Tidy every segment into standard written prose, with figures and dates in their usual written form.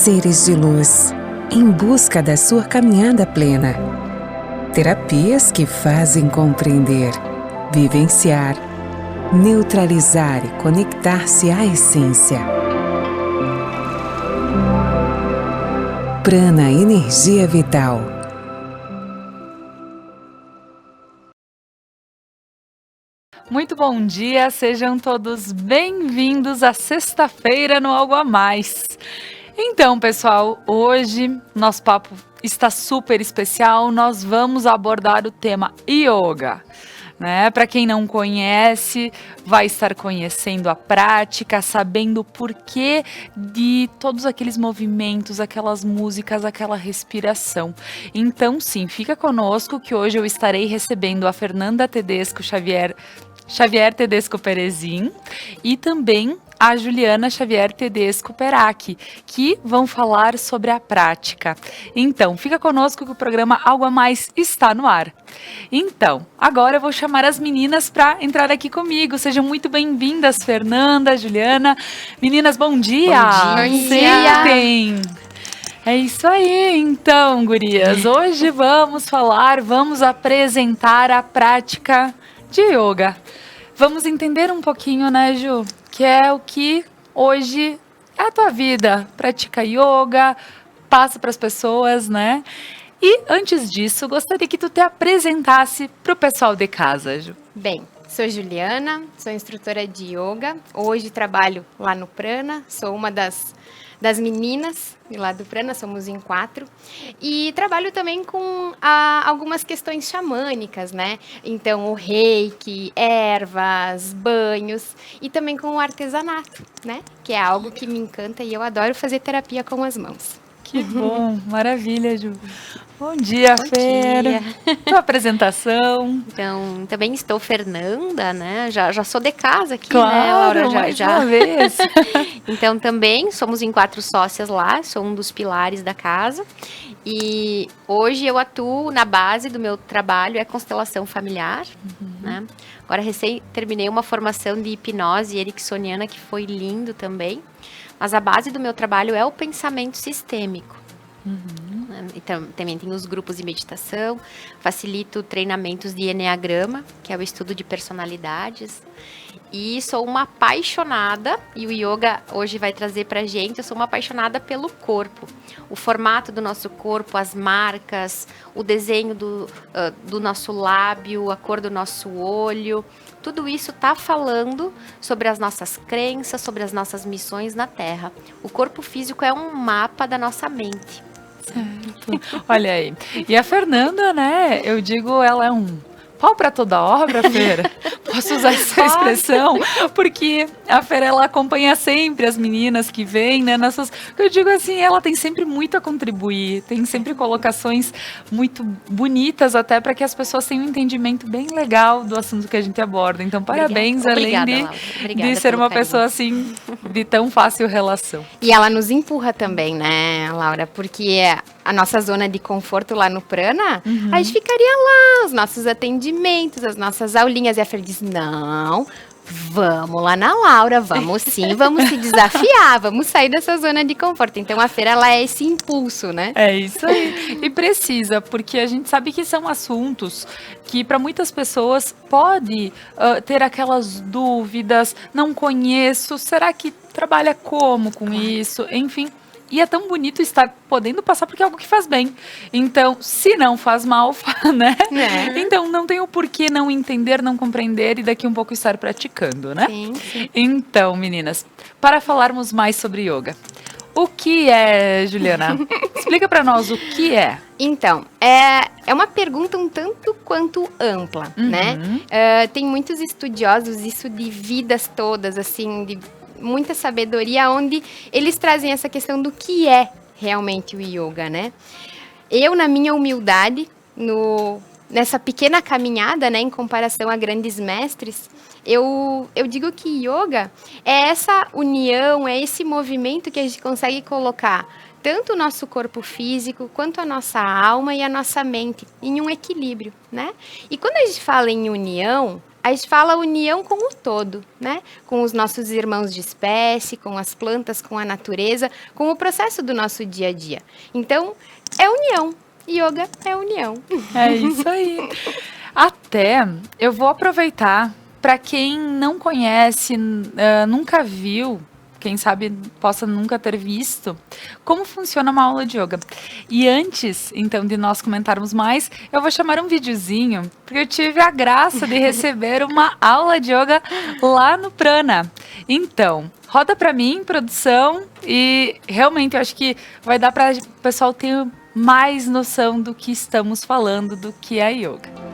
seres de luz, em busca da sua caminhada plena. Terapias que fazem compreender, vivenciar, neutralizar e conectar-se à essência. Prana Energia Vital. Muito bom dia, sejam todos bem-vindos à sexta-feira no Algo a Mais. Então, pessoal, hoje nosso papo está super especial, nós vamos abordar o tema Yoga. Para quem não conhece, vai estar conhecendo a prática, sabendo o porquê de todos aqueles movimentos, aquelas músicas, aquela respiração. Então, sim, fica conosco que hoje eu estarei recebendo a Fernanda Tedesco Xavier Tedesco Perezin e também a Juliana Xavier Tedesco Perac, que vão falar sobre a prática. Então, fica conosco que o programa Algo a Mais está no ar. Então, agora eu vou chamar as meninas para entrar aqui comigo. Sejam muito bem-vindas, Fernanda, Juliana. Meninas, bom dia! Bom dia! Sentem! É isso aí, então, gurias. Hoje vamos apresentar a prática de yoga. Vamos entender um pouquinho, né, Ju? Que é o que hoje é a tua vida. Pratica yoga, passa para as pessoas, né? E antes disso, gostaria que tu te apresentasse para o pessoal de casa, Ju. Bem, sou Juliana, sou instrutora de yoga. Hoje trabalho lá no Prana, sou uma das meninas lá do Prana, somos em 4. E trabalho também com algumas questões xamânicas, né? Então, o reiki, ervas, banhos e também com o artesanato, né? Que é algo que me encanta e eu adoro fazer terapia com as mãos. Que bom, maravilha, Ju. Bom dia, Fer. Dia. Tua apresentação. Então, também estou Fernanda, né? Já sou de casa aqui, claro, né, Laura? Mais uma vez. Então, também somos em 4 sócias lá, sou um dos pilares da casa. E hoje eu atuo na base do meu trabalho, é constelação familiar, né? Agora, recém terminei uma formação de hipnose ericksoniana, que foi lindo também. Mas a base do meu trabalho é o pensamento sistêmico. Então, também tem os grupos de meditação, facilito treinamentos de Enneagrama, que é o estudo de personalidades. E sou uma apaixonada, e o yoga hoje vai trazer pra gente, eu sou uma apaixonada pelo corpo. O formato do nosso corpo, as marcas, o desenho do nosso lábio, a cor do nosso olho. Tudo isso está falando sobre as nossas crenças, sobre as nossas missões na Terra. O corpo físico é um mapa da nossa mente. Certo. Olha aí. E a Fernanda, né? Eu digo, ela é um pau para toda obra, Fer. Posso usar essa expressão? Porque a Fer, ela acompanha sempre as meninas que vêm, né? Eu digo assim, ela tem sempre muito a contribuir, tem sempre colocações muito bonitas até para que as pessoas tenham um entendimento bem legal do assunto que a gente aborda. Então, parabéns, Obrigada, além de ser uma pessoa assim, de tão fácil relação. E ela nos empurra também, né, Laura? Porque a nossa zona de conforto lá no Prana, a gente ficaria lá, os nossos atendimentos, as nossas aulinhas. E a Fer diz, não, vamos lá na Laura, vamos sim, vamos se desafiar, vamos sair dessa zona de conforto. Então, a Fer, ela é esse impulso, né? É isso aí. E precisa, porque a gente sabe que são assuntos que para muitas pessoas pode ter aquelas dúvidas, não conheço, será que trabalha como com isso? Enfim. E é tão bonito estar podendo passar porque é algo que faz bem. Então, se não faz mal, né? Então, não tem o porquê não entender, não compreender e daqui um pouco estar praticando, né? Sim, sim. Então, meninas, para falarmos mais sobre yoga. O que é, Juliana? Explica para nós o que é. Então, é uma pergunta um tanto quanto ampla, né? Tem muitos estudiosos, isso de vidas todas, assim, de muita sabedoria, onde eles trazem essa questão do que é realmente o yoga, né? Eu, na minha humildade, nessa pequena caminhada, né, em comparação a grandes mestres, eu digo que yoga é essa união, é esse movimento que a gente consegue colocar tanto o nosso corpo físico, quanto a nossa alma e a nossa mente em um equilíbrio, né? E quando a gente fala em união, a gente fala união com o todo, né? Com os nossos irmãos de espécie, com as plantas, com a natureza, com o processo do nosso dia a dia. Então, é união. Yoga é união. É isso aí. Até eu vou aproveitar para quem não conhece, nunca viu, quem sabe possa nunca ter visto, como funciona uma aula de yoga. E antes, então, de nós comentarmos mais, eu vou chamar um videozinho, porque eu tive a graça de receber uma aula de yoga lá no Prana. Então, roda para mim, produção, e realmente eu acho que vai dar para o pessoal ter mais noção do que estamos falando, do que é yoga.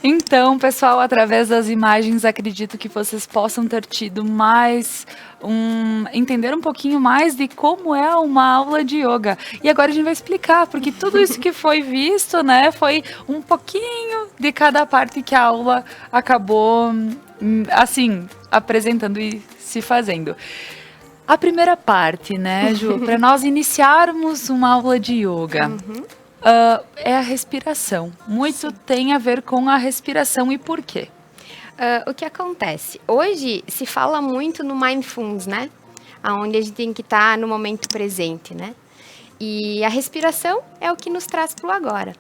Então, pessoal, através das imagens, acredito que vocês possam ter tido entender um pouquinho mais de como é uma aula de yoga. E agora a gente vai explicar, porque tudo isso que foi visto, né, foi um pouquinho de cada parte que a aula acabou, assim, apresentando e se fazendo. A primeira parte, né, Ju, para nós iniciarmos uma aula de yoga. É a respiração. Muito tem a ver com a respiração e por quê? O que acontece? Hoje se fala muito no Mindfulness, né? Onde a gente tem que estar no momento presente, né? E a respiração é o que nos traz para o agora.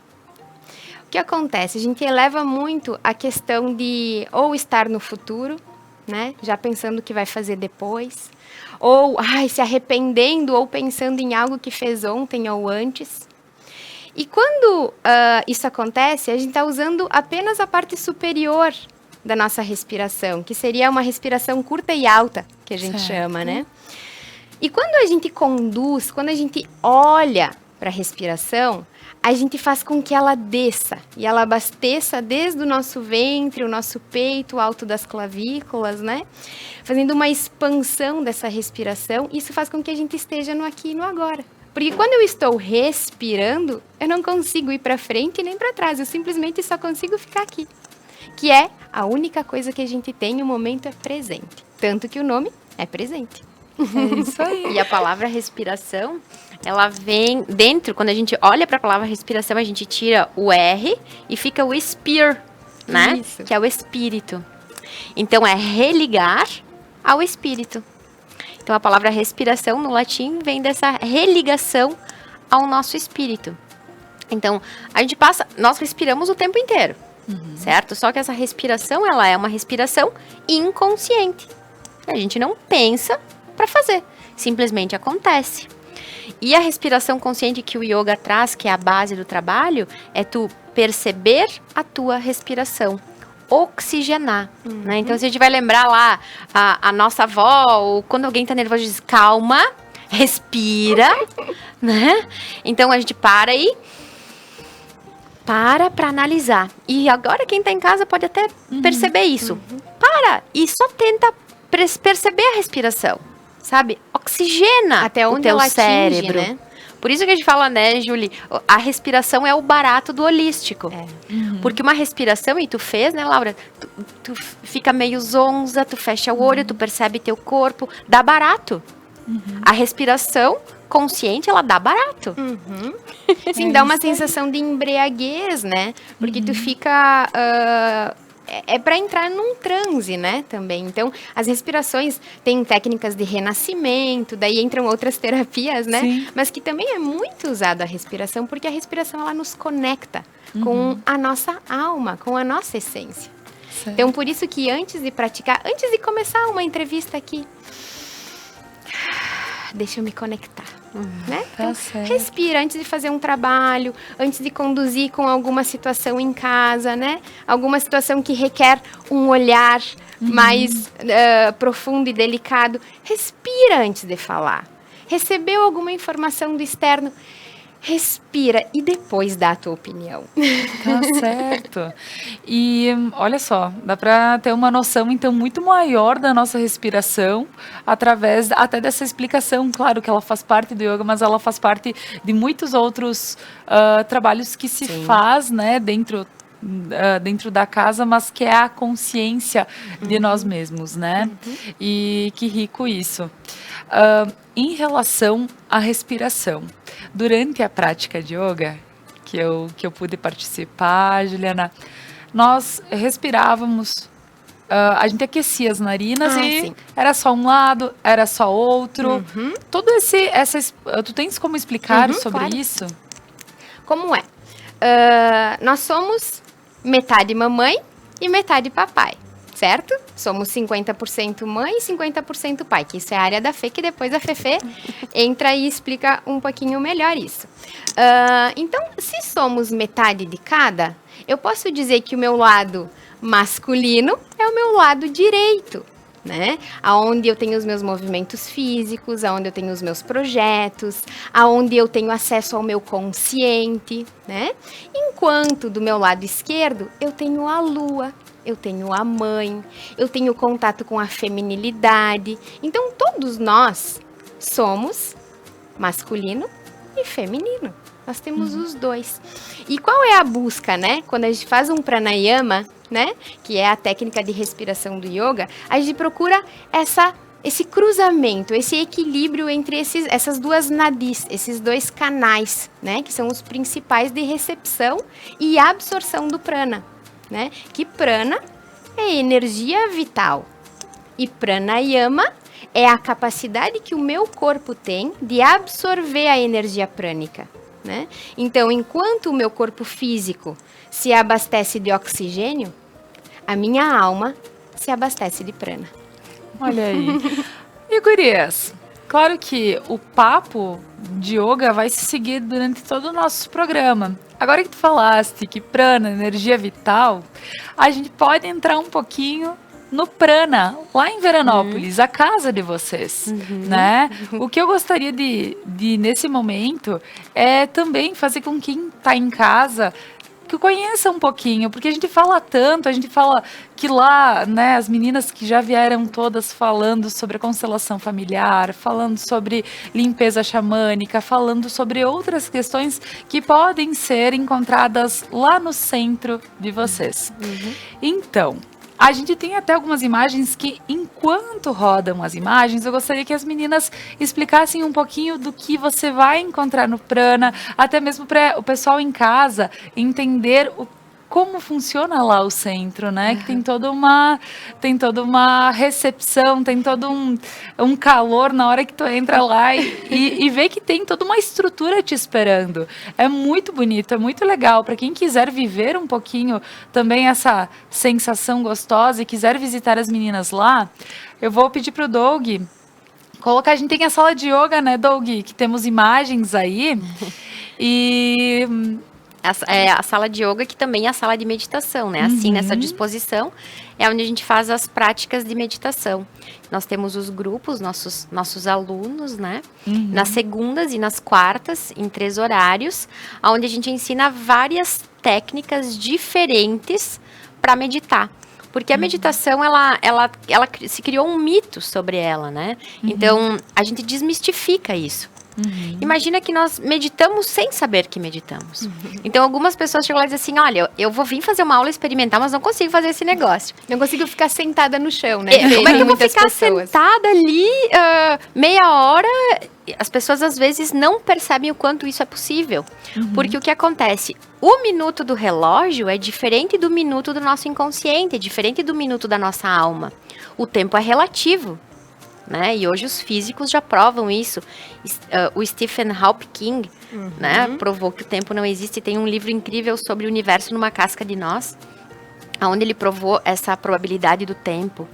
O que acontece? A gente eleva muito a questão de ou estar no futuro, né? Já pensando o que vai fazer depois. Ou se arrependendo ou pensando em algo que fez ontem ou antes. E quando isso acontece, a gente está usando apenas a parte superior da nossa respiração, que seria uma respiração curta e alta, que a gente chama, né? E quando a gente conduz, quando a gente olha para a respiração, a gente faz com que ela desça, e ela abasteça desde o nosso ventre, o nosso peito, o alto das clavículas, né? Fazendo uma expansão dessa respiração, isso faz com que a gente esteja no aqui e no agora. Porque quando eu estou respirando, eu não consigo ir para frente nem para trás, eu simplesmente só consigo ficar aqui. Que é a única coisa que a gente tem, o momento é presente. Tanto que o nome é presente. É isso aí. E a palavra respiração, ela vem dentro, quando a gente olha para a palavra respiração, a gente tira o R e fica o spir, né? Isso. Que é o espírito. Então, é religar ao espírito. Então, a palavra respiração no latim vem dessa religação ao nosso espírito. Então, nós respiramos o tempo inteiro, certo? Só que essa respiração, ela é uma respiração inconsciente. A gente não pensa para fazer, simplesmente acontece. E a respiração consciente que o yoga traz, que é a base do trabalho, é tu perceber a tua respiração. Oxigenar, né? Então, se a gente vai lembrar lá a nossa avó, ou quando alguém tá nervoso, diz calma, respira, né? Então, a gente para analisar. E agora, quem tá em casa pode até perceber isso. Para e só tenta perceber a respiração, sabe? Oxigena até onde o teu ela cérebro. atinge, né? Por isso que a gente fala, né, Julie? A respiração é o barato do holístico. Porque uma respiração, e tu fez, né, Laura? Tu fica meio zonza, tu fecha o olho, tu percebe teu corpo, dá barato. A respiração consciente, ela dá barato. Sim, dá uma sensação de embriaguez, né? Porque tu fica... é para entrar num transe, né, também. Então, as respirações têm técnicas de renascimento, daí entram outras terapias, né? Sim. Mas que também é muito usada a respiração, porque a respiração, ela nos conecta com a nossa alma, com a nossa essência. Certo. Então, por isso que antes de praticar, antes de começar uma entrevista aqui, deixa eu me conectar, né? Então, certo. respira antes de fazer um trabalho, antes de conduzir com alguma situação em casa, né? Alguma situação que requer um olhar mais profundo e delicado. Respira antes de falar. Recebeu alguma informação do externo? Respira e depois dá a tua opinião. Tá certo. E olha só, dá para ter uma noção então muito maior da nossa respiração através até dessa explicação. Claro que ela faz parte do yoga, mas ela faz parte de muitos outros trabalhos que se faz, né, dentro da casa, mas que é a consciência de nós mesmos, né? E que rico isso. Em relação à respiração, durante a prática de yoga, que eu pude participar, Juliana, nós respirávamos, a gente aquecia as narinas e sim. era só um lado, era só outro. Todo tu tens como explicar sobre claro. isso? Como é? Nós somos metade mamãe e metade papai, certo? Somos 50% mãe e 50% pai, que isso é a área da Fê, que depois a Fefê entra e explica um pouquinho melhor isso. Então, se somos metade de cada, eu posso dizer que o meu lado masculino é o meu lado direito, né? Aonde eu tenho os meus movimentos físicos, aonde eu tenho os meus projetos, aonde eu tenho acesso ao meu consciente, né? Enquanto do meu lado esquerdo, eu tenho a lua, eu tenho a mãe, eu tenho contato com a feminilidade. Então, todos nós somos masculino e feminino. Nós temos os dois. E qual é a busca, né? Quando a gente faz um pranayama, né? Que é a técnica de respiração do yoga, a gente procura esse cruzamento, esse equilíbrio entre essas duas nadis, esses dois canais, né? Que são os principais de recepção e absorção do prana, né? Que prana é energia vital e pranayama é a capacidade que o meu corpo tem de absorver a energia prânica, né? Então, enquanto o meu corpo físico se abastece de oxigênio, a minha alma se abastece de prana. Olha aí. E gurias, claro que o papo de yoga vai se seguir durante todo o nosso programa. Agora que tu falaste que prana, energia vital, a gente pode entrar um pouquinho no prana, lá em Veranópolis, a casa de vocês, né? O que eu gostaria de, nesse momento, é também fazer com quem está em casa que conheça um pouquinho, porque a gente fala tanto, a gente fala que lá, né, as meninas que já vieram todas falando sobre a constelação familiar, falando sobre limpeza xamânica, falando sobre outras questões que podem ser encontradas lá no centro de vocês. Então, a gente tem até algumas imagens que, enquanto rodam as imagens, eu gostaria que as meninas explicassem um pouquinho do que você vai encontrar no prana, até mesmo para o pessoal em casa entender como funciona lá o centro, né? Que tem toda uma recepção, tem todo um calor na hora que tu entra lá e vê que tem toda uma estrutura te esperando. É muito bonito, é muito legal. Para quem quiser viver um pouquinho também essa sensação gostosa e quiser visitar as meninas lá, eu vou pedir pro Doug colocar. A gente tem a sala de yoga, né, Doug? Que temos imagens aí. E a sala de yoga, que também é a sala de meditação, né? Assim, nessa disposição, é onde a gente faz as práticas de meditação. Nós temos os grupos, nossos alunos, né? Nas segundas e nas quartas, em 3 horários, onde a gente ensina várias técnicas diferentes para meditar. Porque a meditação, ela se criou um mito sobre ela, né? Então, a gente desmistifica isso. Imagina que nós meditamos sem saber que meditamos. Então, algumas pessoas chegam lá e dizem assim, olha, eu vou vir fazer uma aula experimental, mas não consigo fazer esse negócio. Não consigo ficar sentada no chão, né? Como é que eu vou Muitas ficar pessoas. sentada ali meia hora? As pessoas, às vezes, não percebem o quanto isso é possível. Porque o que acontece? O minuto do relógio é diferente do minuto do nosso inconsciente, é diferente do minuto da nossa alma. O tempo é relativo. Né? E hoje os físicos já provam isso. O Stephen Hawking né, provou que o tempo não existe. Tem um livro incrível sobre o universo numa casca de nós, onde ele provou essa probabilidade do tempo.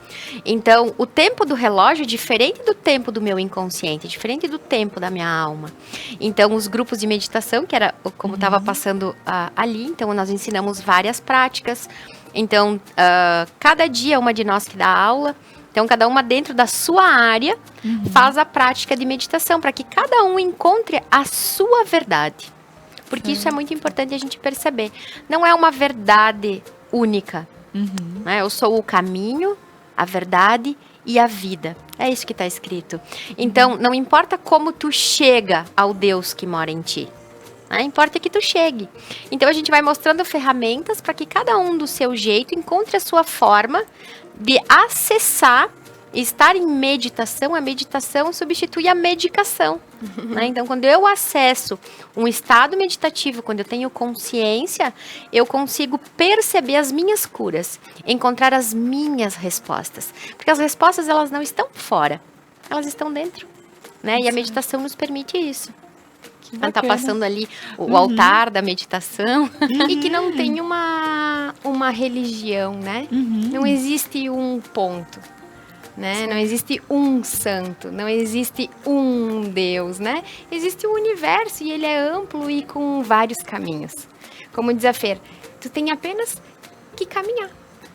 Então, o tempo do relógio é diferente do tempo do meu inconsciente, diferente do tempo da minha alma. Então, os grupos de meditação, que era como estava passando ali, então nós ensinamos várias práticas. Então, cada dia uma de nós que dá aula. Então, cada uma dentro da sua área faz a prática de meditação, para que cada um encontre a sua verdade. Porque isso é muito importante a gente perceber. Não é uma verdade única. Né? Eu sou o caminho, a verdade e a vida. É isso que está escrito. Então, não importa como tu chega ao Deus que mora em ti. Né? Importa que tu chegue. Então, a gente vai mostrando ferramentas para que cada um do seu jeito encontre a sua forma de acessar, estar em meditação. A meditação substitui a medicação. Né? Então, quando eu acesso um estado meditativo, quando eu tenho consciência, eu consigo perceber as minhas curas, encontrar as minhas respostas. Porque as respostas, elas não estão fora, elas estão dentro. Né? E a meditação nos permite isso. Ela está passando ali o altar da meditação. E que não tem uma religião, né? Não existe um ponto, né? Não existe um santo, não existe um Deus, né? Existe o universo e ele é amplo e com vários caminhos. Como diz a Fer, tu tem apenas que caminhar.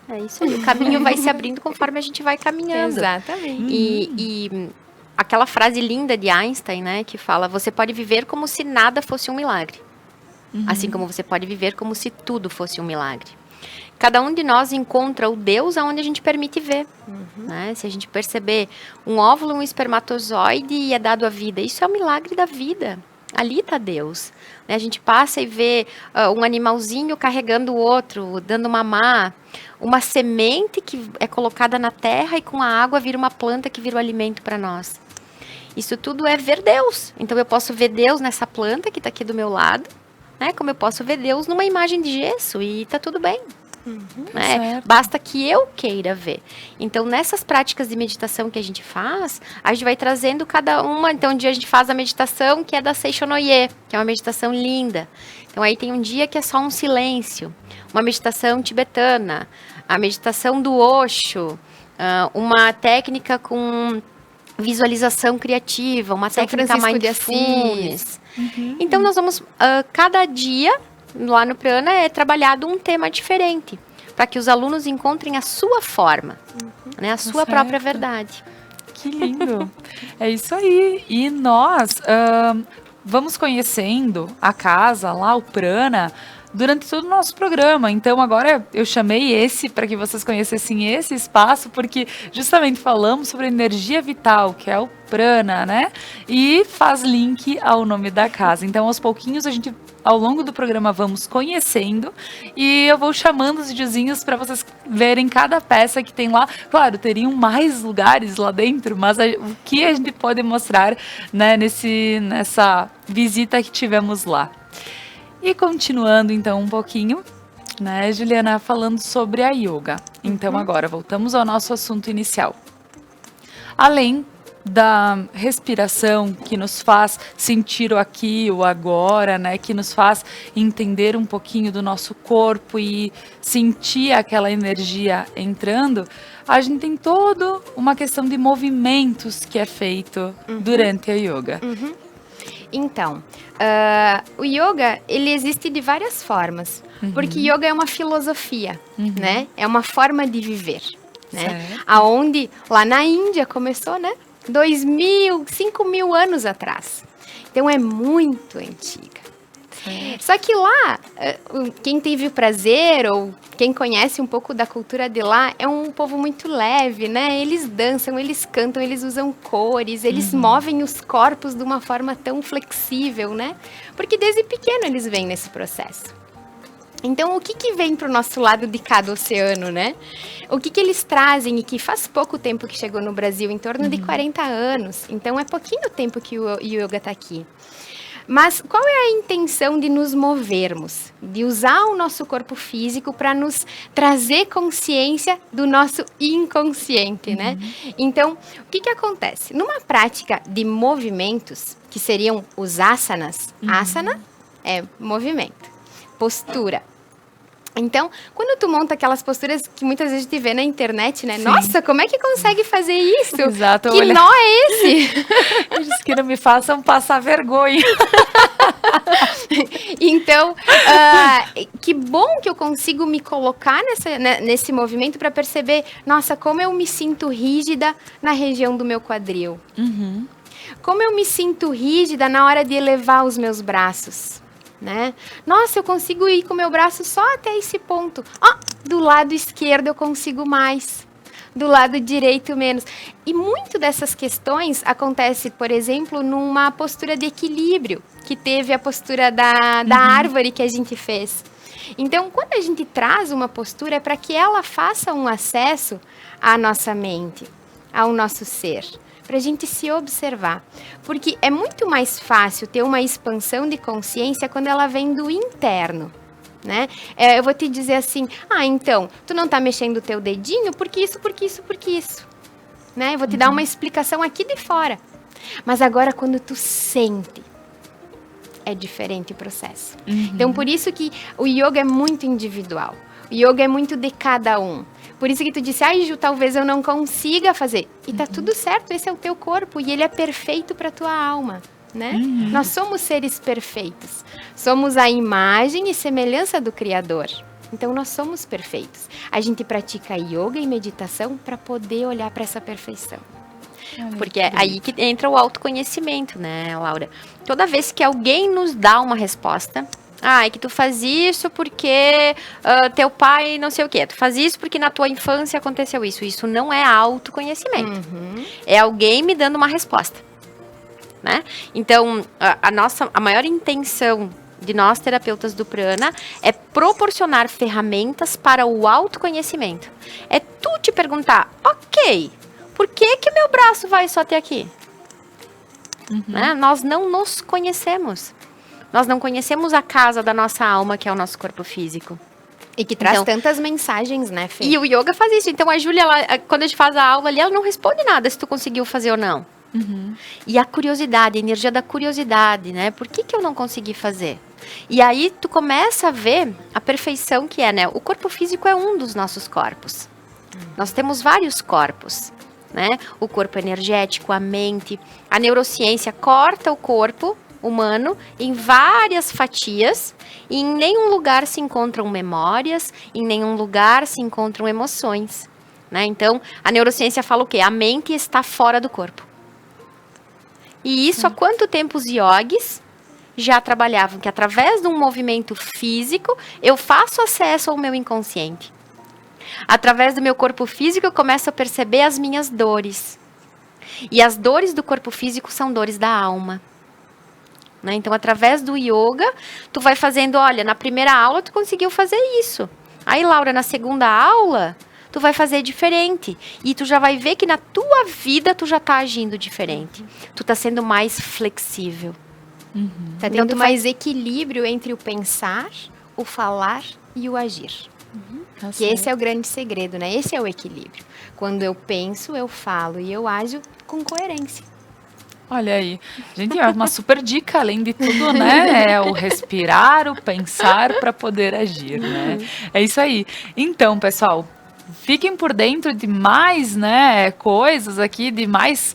É isso aí, o caminho vai se abrindo conforme a gente vai caminhando. Exatamente. E aquela frase linda de Einstein, né, que fala, você pode viver como se nada fosse um milagre. Assim como você pode viver como se tudo fosse um milagre. Cada um de nós encontra o Deus aonde a gente permite ver. Né? Se a gente perceber um óvulo, um espermatozoide e é dado a vida, isso é o milagre da vida. Ali está Deus. Né? A gente passa e vê um animalzinho carregando o outro, dando mamar. Uma semente que é colocada na terra e com a água vira uma planta que vira o alimento para nós. Isso tudo é ver Deus. Então eu posso ver Deus nessa planta que está aqui do meu lado, né? Como eu posso ver Deus numa imagem de gesso e está tudo bem. Né? Basta que eu queira ver. Então, nessas práticas de meditação que a gente faz, a gente vai trazendo cada uma. Então, um dia a gente faz a meditação que é da Seishonoye, que é uma meditação linda. Então, aí tem um dia que é só um silêncio, uma meditação tibetana, a meditação do Osho, uma técnica com visualização criativa, uma técnica mindfulness. Então, nós vamos, cada dia, lá no Prana, é trabalhado um tema diferente, para que os alunos encontrem a sua forma, né, a sua própria verdade. Que lindo! É isso aí. E nós vamos conhecendo a casa lá, o Prana, durante todo o nosso programa. Então, agora eu chamei esse para que vocês conhecessem esse espaço, porque justamente falamos sobre energia vital, que é o Prana, né? E faz link ao nome da casa. Então, aos pouquinhos, a gente, ao longo do programa, vamos conhecendo e eu vou chamando os videozinhos para vocês verem cada peça que tem lá. Claro, teriam mais lugares lá dentro, mas o que a gente pode mostrar, né, nessa visita que tivemos lá. E continuando, então, um pouquinho, né, Juliana, falando sobre a yoga. Então, agora, voltamos ao nosso assunto inicial. Além da respiração, que nos faz sentir o aqui, o agora, né, que nos faz entender um pouquinho do nosso corpo e sentir aquela energia entrando, a gente tem toda uma questão de movimentos que é feito durante a yoga. Então, o yoga, ele existe de várias formas, porque yoga é uma filosofia, né? É uma forma de viver, né? Aonde, lá na Índia começou, né? 5.000 anos atrás. Então, é muito antiga. Só que lá, quem teve o prazer ou quem conhece um pouco da cultura de lá, é um povo muito leve, né? Eles dançam, eles cantam, eles usam cores, eles movem os corpos de uma forma tão flexível, né? Porque desde pequeno eles vêm nesse processo. Então, o que vem para o nosso lado de cada oceano, né? O que eles trazem e que faz pouco tempo que chegou no Brasil, em torno de 40 anos. Então, é pouquinho tempo que o yoga está aqui. Mas qual é a intenção de nos movermos? De usar o nosso corpo físico para nos trazer consciência do nosso inconsciente, né? Então, o que acontece? Numa prática de movimentos, que seriam os asanas, asana é movimento. Postura. Então, quando tu monta aquelas posturas que muitas vezes a gente vê na internet, né? Sim. Nossa, como é que consegue fazer isso? Exato. Que nó é esse? Diz que não me façam passar vergonha. Então, que bom que eu consigo me colocar nesse movimento para perceber, nossa, como eu me sinto rígida na região do meu quadril. Como eu me sinto rígida na hora de elevar os meus braços. Né? Nossa, eu consigo ir com o meu braço só até esse ponto. Do lado esquerdo eu consigo mais. Do lado direito menos. E muito dessas questões acontece, por exemplo, numa postura de equilíbrio, que teve a postura da árvore que a gente fez. Então, quando a gente traz uma postura, é para que ela faça um acesso à nossa mente, ao nosso ser. Para a gente se observar. Porque é muito mais fácil ter uma expansão de consciência quando ela vem do interno, né? Eu vou te dizer assim, então, tu não tá mexendo o teu dedinho porque isso, né? Eu vou te dar uma explicação aqui de fora. Mas agora quando tu sente, é diferente o processo. Então, por isso que o yoga é muito individual. O yoga é muito de cada um. Por isso que tu disse, Ju, talvez eu não consiga fazer. E tá tudo certo, esse é o teu corpo e ele é perfeito para tua alma, né? Nós somos seres perfeitos. Somos a imagem e semelhança do Criador. Então, nós somos perfeitos. A gente pratica yoga e meditação para poder olhar para essa perfeição. Porque é aí que entra o autoconhecimento, né, Laura? Toda vez que alguém nos dá uma resposta... é que tu faz isso porque teu pai não sei o quê. Tu faz isso porque na tua infância aconteceu isso. Isso não é autoconhecimento. É alguém me dando uma resposta, né? Então, a maior intenção de nós, terapeutas do prana, é proporcionar ferramentas para o autoconhecimento. É tu te perguntar, ok, por que o meu braço vai só até aqui? Né? Nós não nos conhecemos. Nós não conhecemos a casa da nossa alma, que é o nosso corpo físico. E que traz tantas mensagens, né, Fê? E o yoga faz isso. Então, a Júlia, quando a gente faz a aula ali, ela não responde nada se tu conseguiu fazer ou não. E a curiosidade, a energia da curiosidade, né? Por que eu não consegui fazer? E aí, tu começa a ver a perfeição que é, né? O corpo físico é um dos nossos corpos. Nós temos vários corpos, né? O corpo energético, a mente. A neurociência corta o corpo humano em várias fatias e em nenhum lugar se encontram memórias, em nenhum lugar se encontram emoções, né? Então, a neurociência fala o quê? A mente está fora do corpo. E isso há quanto tempo os yogis já trabalhavam? Que através de um movimento físico, eu faço acesso ao meu inconsciente. Através do meu corpo físico, eu começo a perceber as minhas dores. E as dores do corpo físico são dores da alma. Né? Então, através do yoga, tu vai fazendo, olha, na primeira aula tu conseguiu fazer isso. Aí, Laura, na segunda aula, tu vai fazer diferente. E tu já vai ver que na tua vida tu já tá agindo diferente. Tu tá sendo mais flexível. Tá tendo mais equilíbrio entre o pensar, o falar e o agir. Que esse é o grande segredo, né? Esse é o equilíbrio. Quando eu penso, eu falo e eu ajo com coerência. Olha aí, gente, é uma super dica, além de tudo, né? É o respirar, o pensar para poder agir, né? É isso aí. Então, pessoal, fiquem por dentro de mais, né, coisas aqui, de mais...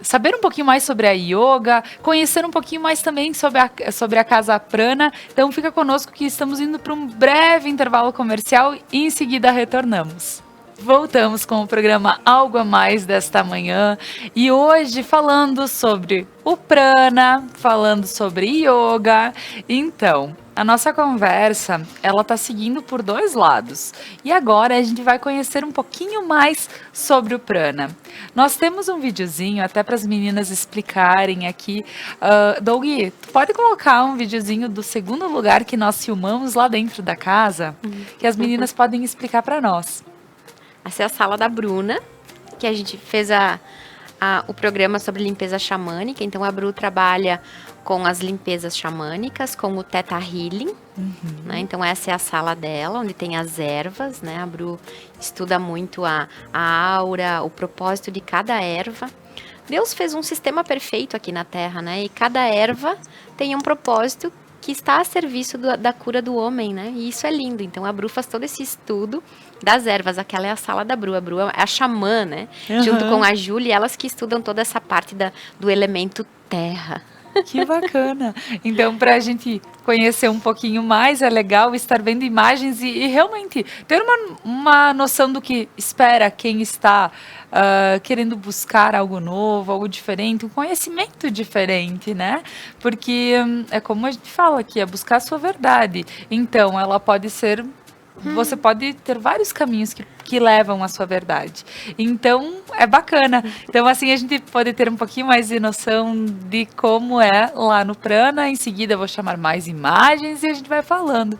saber um pouquinho mais sobre a yoga, conhecer um pouquinho mais também sobre a Casa Prana. Então, fica conosco que estamos indo para um breve intervalo comercial e em seguida retornamos. Voltamos com o programa Algo a Mais desta manhã e hoje falando sobre o prana, falando sobre yoga. Então, a nossa conversa, ela tá seguindo por dois lados. E agora a gente vai conhecer um pouquinho mais sobre o prana. Nós temos um videozinho até para as meninas explicarem aqui. Doug, tu pode colocar um videozinho do segundo lugar que nós filmamos lá dentro da casa, que as meninas podem explicar para nós. Essa é a sala da Bruna, que a gente fez o programa sobre limpeza xamânica. Então, a Bru trabalha com as limpezas xamânicas, com o Theta Healing. Né? Então, essa é a sala dela, onde tem as ervas. Né? A Bru estuda muito a aura, o propósito de cada erva. Deus fez um sistema perfeito aqui na Terra, né? E cada erva tem um propósito que está a serviço da cura do homem, né? E isso é lindo. Então, a Bru faz todo esse estudo das ervas. Aquela é a sala da Bru. A Bru é a xamã, né? Junto com a Júlia, elas que estudam toda essa parte do elemento terra. Que bacana. Então, para a gente conhecer um pouquinho mais, é legal estar vendo imagens e realmente ter uma noção do que espera quem está querendo buscar algo novo, algo diferente, um conhecimento diferente, né? Porque é como a gente fala aqui, é buscar a sua verdade. Então, ela pode ser... Você pode ter vários caminhos que levam à sua verdade. Então, é bacana. Então, assim, a gente pode ter um pouquinho mais de noção de como é lá no prana. Em seguida, eu vou chamar mais imagens e a gente vai falando.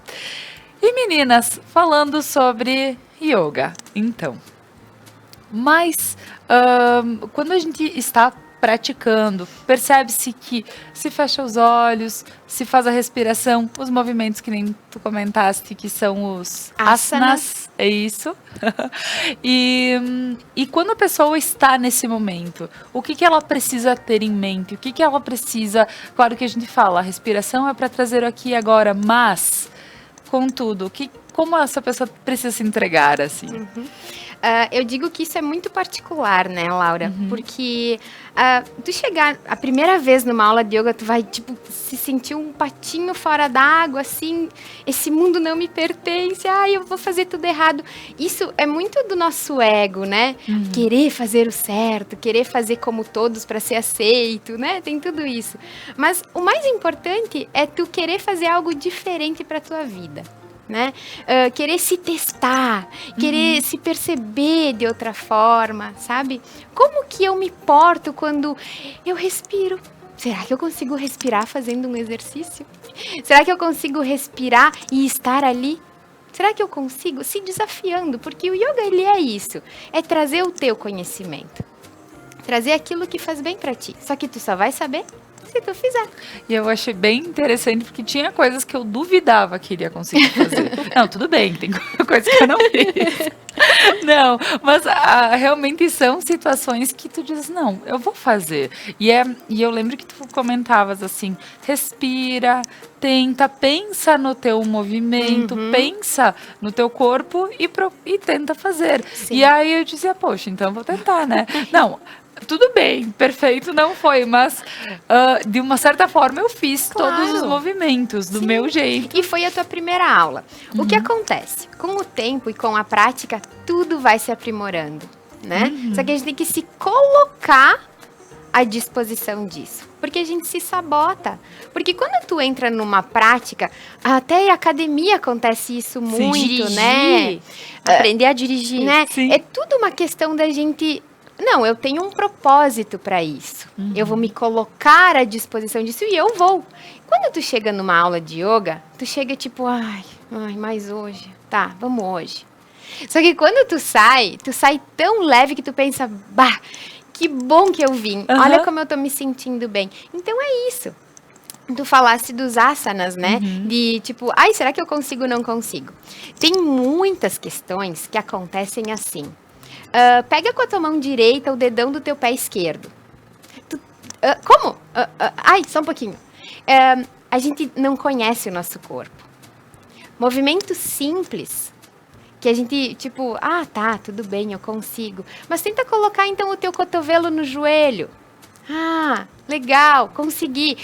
E, meninas, falando sobre yoga. Então, mas quando a gente está praticando, percebe-se que se fecha os olhos, se faz a respiração, os movimentos que nem tu comentaste, que são os asanas, é isso. E quando a pessoa está nesse momento, o que ela precisa ter em mente? O que ela precisa... Claro que a gente fala, a respiração é para trazer aqui e agora, mas, contudo, como essa pessoa precisa se entregar, assim? Eu digo que isso é muito particular, né, Laura? Porque tu chegar a primeira vez numa aula de yoga, tu vai, tipo, se sentir um patinho fora d'água, assim, esse mundo não me pertence, eu vou fazer tudo errado. Isso é muito do nosso ego, né? Querer fazer o certo, querer fazer como todos para ser aceito, né? Tem tudo isso. Mas o mais importante é tu querer fazer algo diferente para tua vida. Né? Querer se testar, querer se perceber de outra forma, sabe? Como que eu me porto quando eu respiro? Será que eu consigo respirar fazendo um exercício? Será que eu consigo respirar e estar ali? Será que eu consigo? Se desafiando, porque o yoga, ele é isso, é trazer o teu conhecimento, trazer aquilo que faz bem pra ti, só que tu só vai saber se tu fizer. E eu achei bem interessante, porque tinha coisas que eu duvidava que iria conseguir fazer. Não, tudo bem, tem coisas que eu não fiz. Não, mas realmente são situações que tu diz, não, eu vou fazer. E eu lembro que tu comentavas assim, respira, tenta, pensa no teu movimento, pensa no teu corpo e tenta fazer. Sim. E aí eu dizia, poxa, então eu vou tentar, né? Não, tudo bem, perfeito não foi, mas de uma certa forma eu fiz todos os movimentos do meu jeito. E foi a tua primeira aula. O que acontece? Com o tempo e com a prática, tudo vai se aprimorando, né? Só que a gente tem que se colocar à disposição disso, porque a gente se sabota. Porque quando tu entra numa prática, até em academia acontece isso muito, dirigir, né? Aprender a dirigir. Né? É tudo uma questão da gente... Não, eu tenho um propósito para isso. Eu vou me colocar à disposição disso e eu vou. Quando tu chega numa aula de yoga, tu chega tipo, ai, mas hoje, tá, vamos hoje. Só que quando tu sai tão leve que tu pensa, bah, que bom que eu vim. Olha como eu tô me sentindo bem. Então é isso. Tu falasse dos asanas, né? De tipo, será que eu consigo ou não consigo? Tem muitas questões que acontecem assim. Pega com a tua mão direita o dedão do teu pé esquerdo. Como? Só um pouquinho. A gente não conhece o nosso corpo. Movimentos simples, que a gente, tipo, tá, tudo bem, eu consigo. Mas tenta colocar, então, o teu cotovelo no joelho. Legal, consegui.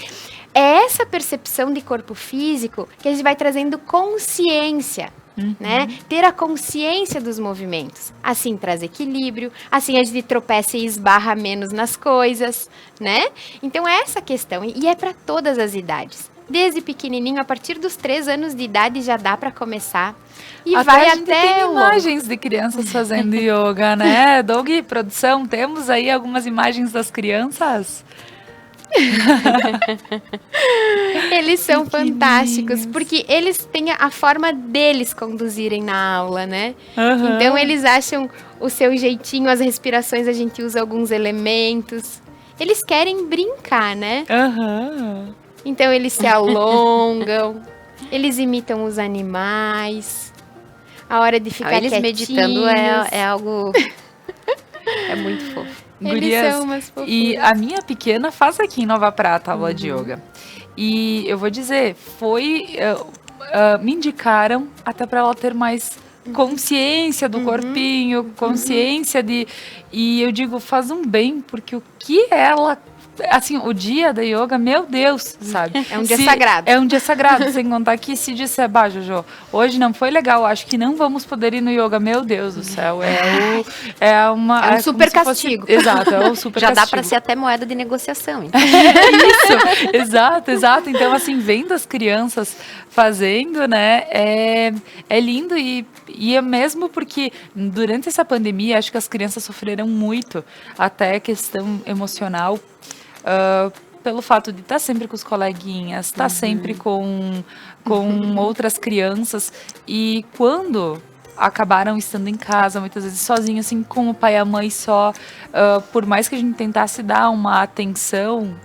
É essa percepção de corpo físico que a gente vai trazendo consciência né? Ter a consciência dos movimentos. Assim traz equilíbrio, assim a gente tropeça e esbarra menos nas coisas, né? Então é essa questão, e é para todas as idades. Desde pequenininho, a partir dos 3 anos de idade já dá para começar. E vai a gente até tem o imagens de crianças fazendo yoga, né? Doug, produção, temos aí algumas imagens das crianças? Eles são Pequenininhos. fantásticos, porque eles têm a forma deles conduzirem na aula, né? Aham. Então eles acham o seu jeitinho, as respirações a gente usa alguns elementos. Eles querem brincar, né? Aham. Então eles se alongam, eles imitam os animais. A hora de ficar Eles meditando quietinhos. é algo... é muito fofo. Eles Gurias, são umas fofuras. e a minha pequena faz aqui em Nova Prata aula de yoga. E eu vou dizer, me indicaram até para ela ter mais consciência do corpinho, consciência de... E eu digo, faz um bem, porque o que ela... Assim, o dia da yoga, meu Deus, sabe? É um dia sagrado. É um dia sagrado, sem contar que se disser, bah, Jojo, hoje não foi legal, acho que não vamos poder ir no yoga, meu Deus do céu, é um É super como se fosse- castigo. Exato, é um super Já dá castigo. para ser até moeda de negociação. Então. Isso, exato. Então, assim, vendo as crianças fazendo, né, é lindo e é mesmo porque durante essa pandemia, acho que as crianças sofreram muito, até questão emocional, pelo fato de estar sempre com os coleguinhas, estar sempre com outras crianças, e quando acabaram estando em casa, muitas vezes sozinhos, assim, com o pai e a mãe só, por mais que a gente tentasse dar uma atenção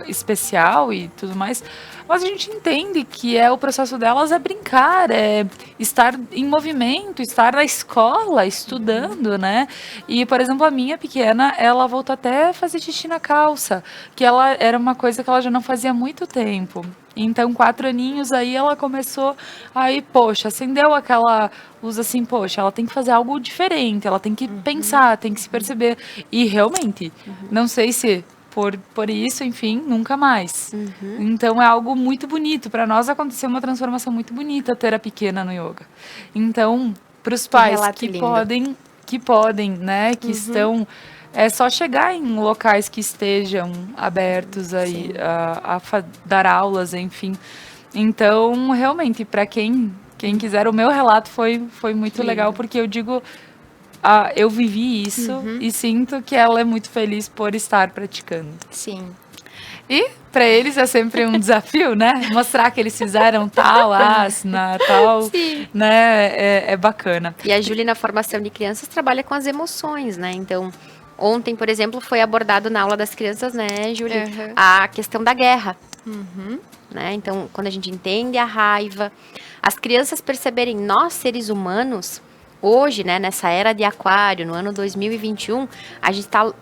especial e tudo mais, mas a gente entende que o processo delas é brincar, é estar em movimento, estar na escola, estudando, né? E, por exemplo, a minha pequena, ela voltou até a fazer xixi na calça, que ela era uma coisa que ela já não fazia há muito tempo. Então, 4 aninhos, aí ela começou, aí, poxa, acendeu aquela luz assim, poxa, ela tem que fazer algo diferente, ela tem que pensar, tem que se perceber. E, realmente, não sei se por isso, enfim, nunca mais. Então, é algo muito bonito. Para nós, aconteceu uma transformação muito bonita ter a pequena no yoga. Então, para os pais relato que lindo. podem, né, que estão... É só chegar em locais que estejam abertos aí dar aulas, enfim. Então, realmente, para quem quiser, o meu relato foi muito legal, porque eu digo, eu vivi isso e sinto que ela é muito feliz por estar praticando. Sim. E para eles é sempre um desafio, né? Mostrar que eles fizeram tal asana, tal, Sim. né? É bacana. E a Júlia, na formação de crianças, trabalha com as emoções, né? Então, ontem, por exemplo, foi abordado na aula das crianças, né, Júlia, a questão da guerra. Né? Então, quando a gente entende a raiva, as crianças perceberem, nós, seres humanos, hoje, né, nessa era de aquário, no ano 2021, a gente está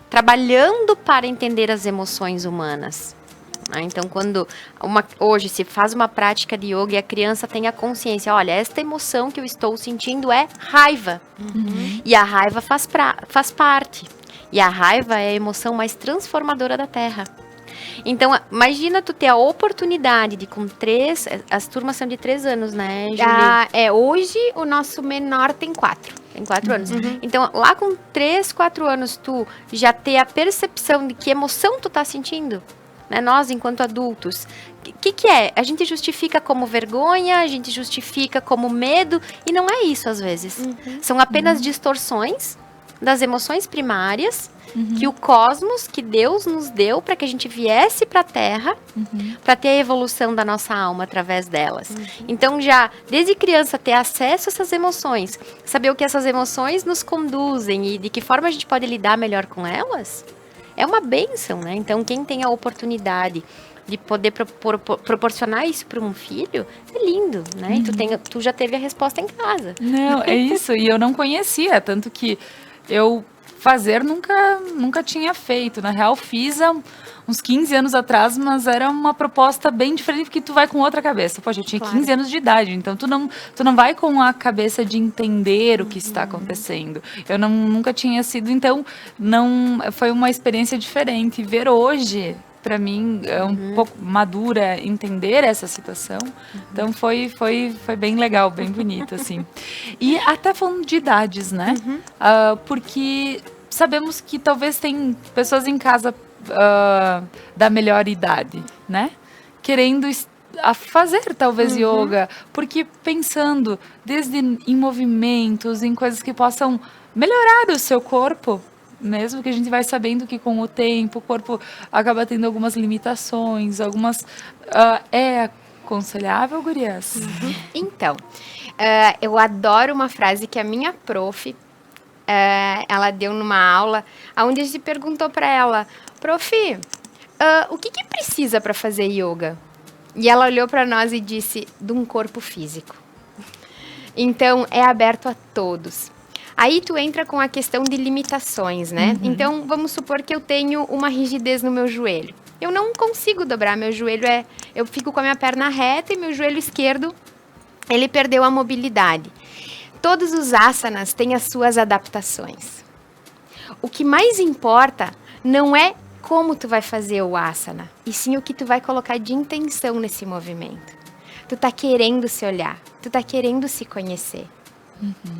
trabalhando para entender as emoções humanas. Né? Então, quando hoje se faz uma prática de yoga e a criança tem a consciência, olha, esta emoção que eu estou sentindo é raiva. E a raiva faz parte. E a raiva é a emoção mais transformadora da Terra. Então, imagina tu ter a oportunidade de com 3... As turmas são de 3 anos, né, Julie? Hoje o nosso menor tem 4. Tem 4 anos. Então, lá com 3, 4 anos, tu já ter a percepção de que emoção tu tá sentindo. Né? Nós, enquanto adultos, o que é? A gente justifica como vergonha, a gente justifica como medo, e não é isso às vezes. São apenas distorções das emoções primárias que o cosmos, que Deus nos deu para que a gente viesse para a Terra, para ter a evolução da nossa alma através delas. Então, já desde criança, ter acesso a essas emoções, saber o que essas emoções nos conduzem e de que forma a gente pode lidar melhor com elas, é uma bênção, né? Então, quem tem a oportunidade de poder proporcionar isso para um filho, é lindo, né? E tu já teve a resposta em casa. Não, é isso. E eu não conhecia, tanto que eu nunca tinha feito. Na real, fiz há uns 15 anos atrás, mas era uma proposta bem diferente, porque tu vai com outra cabeça. Poxa, eu tinha 15 anos de idade, então tu não vai com a cabeça de entender o que está acontecendo. Eu nunca tinha sido, então foi uma experiência diferente. Ver hoje para mim, um pouco madura entender essa situação. Então, foi bem legal, bem bonito, assim. E até falando de idades, né? Porque sabemos que talvez tem pessoas em casa da melhor idade, né? Querendo a fazer talvez yoga, porque pensando desde em movimentos, em coisas que possam melhorar o seu corpo, mesmo que a gente vai sabendo que com o tempo o corpo acaba tendo algumas limitações, algumas... é aconselhável, gurias? Então, eu adoro uma frase que a minha prof, ela deu numa aula, onde a gente perguntou para ela, prof, o que precisa para fazer yoga? E ela olhou para nós e disse, de um corpo físico. Então, é aberto a todos. Aí tu entra com a questão de limitações, né? Então, vamos supor que eu tenho uma rigidez no meu joelho. Eu não consigo dobrar meu joelho, eu fico com a minha perna reta e meu joelho esquerdo, ele perdeu a mobilidade. Todos os asanas têm as suas adaptações. O que mais importa não é como tu vai fazer o asana, e sim o que tu vai colocar de intenção nesse movimento. Tu tá querendo se olhar, tu tá querendo se conhecer.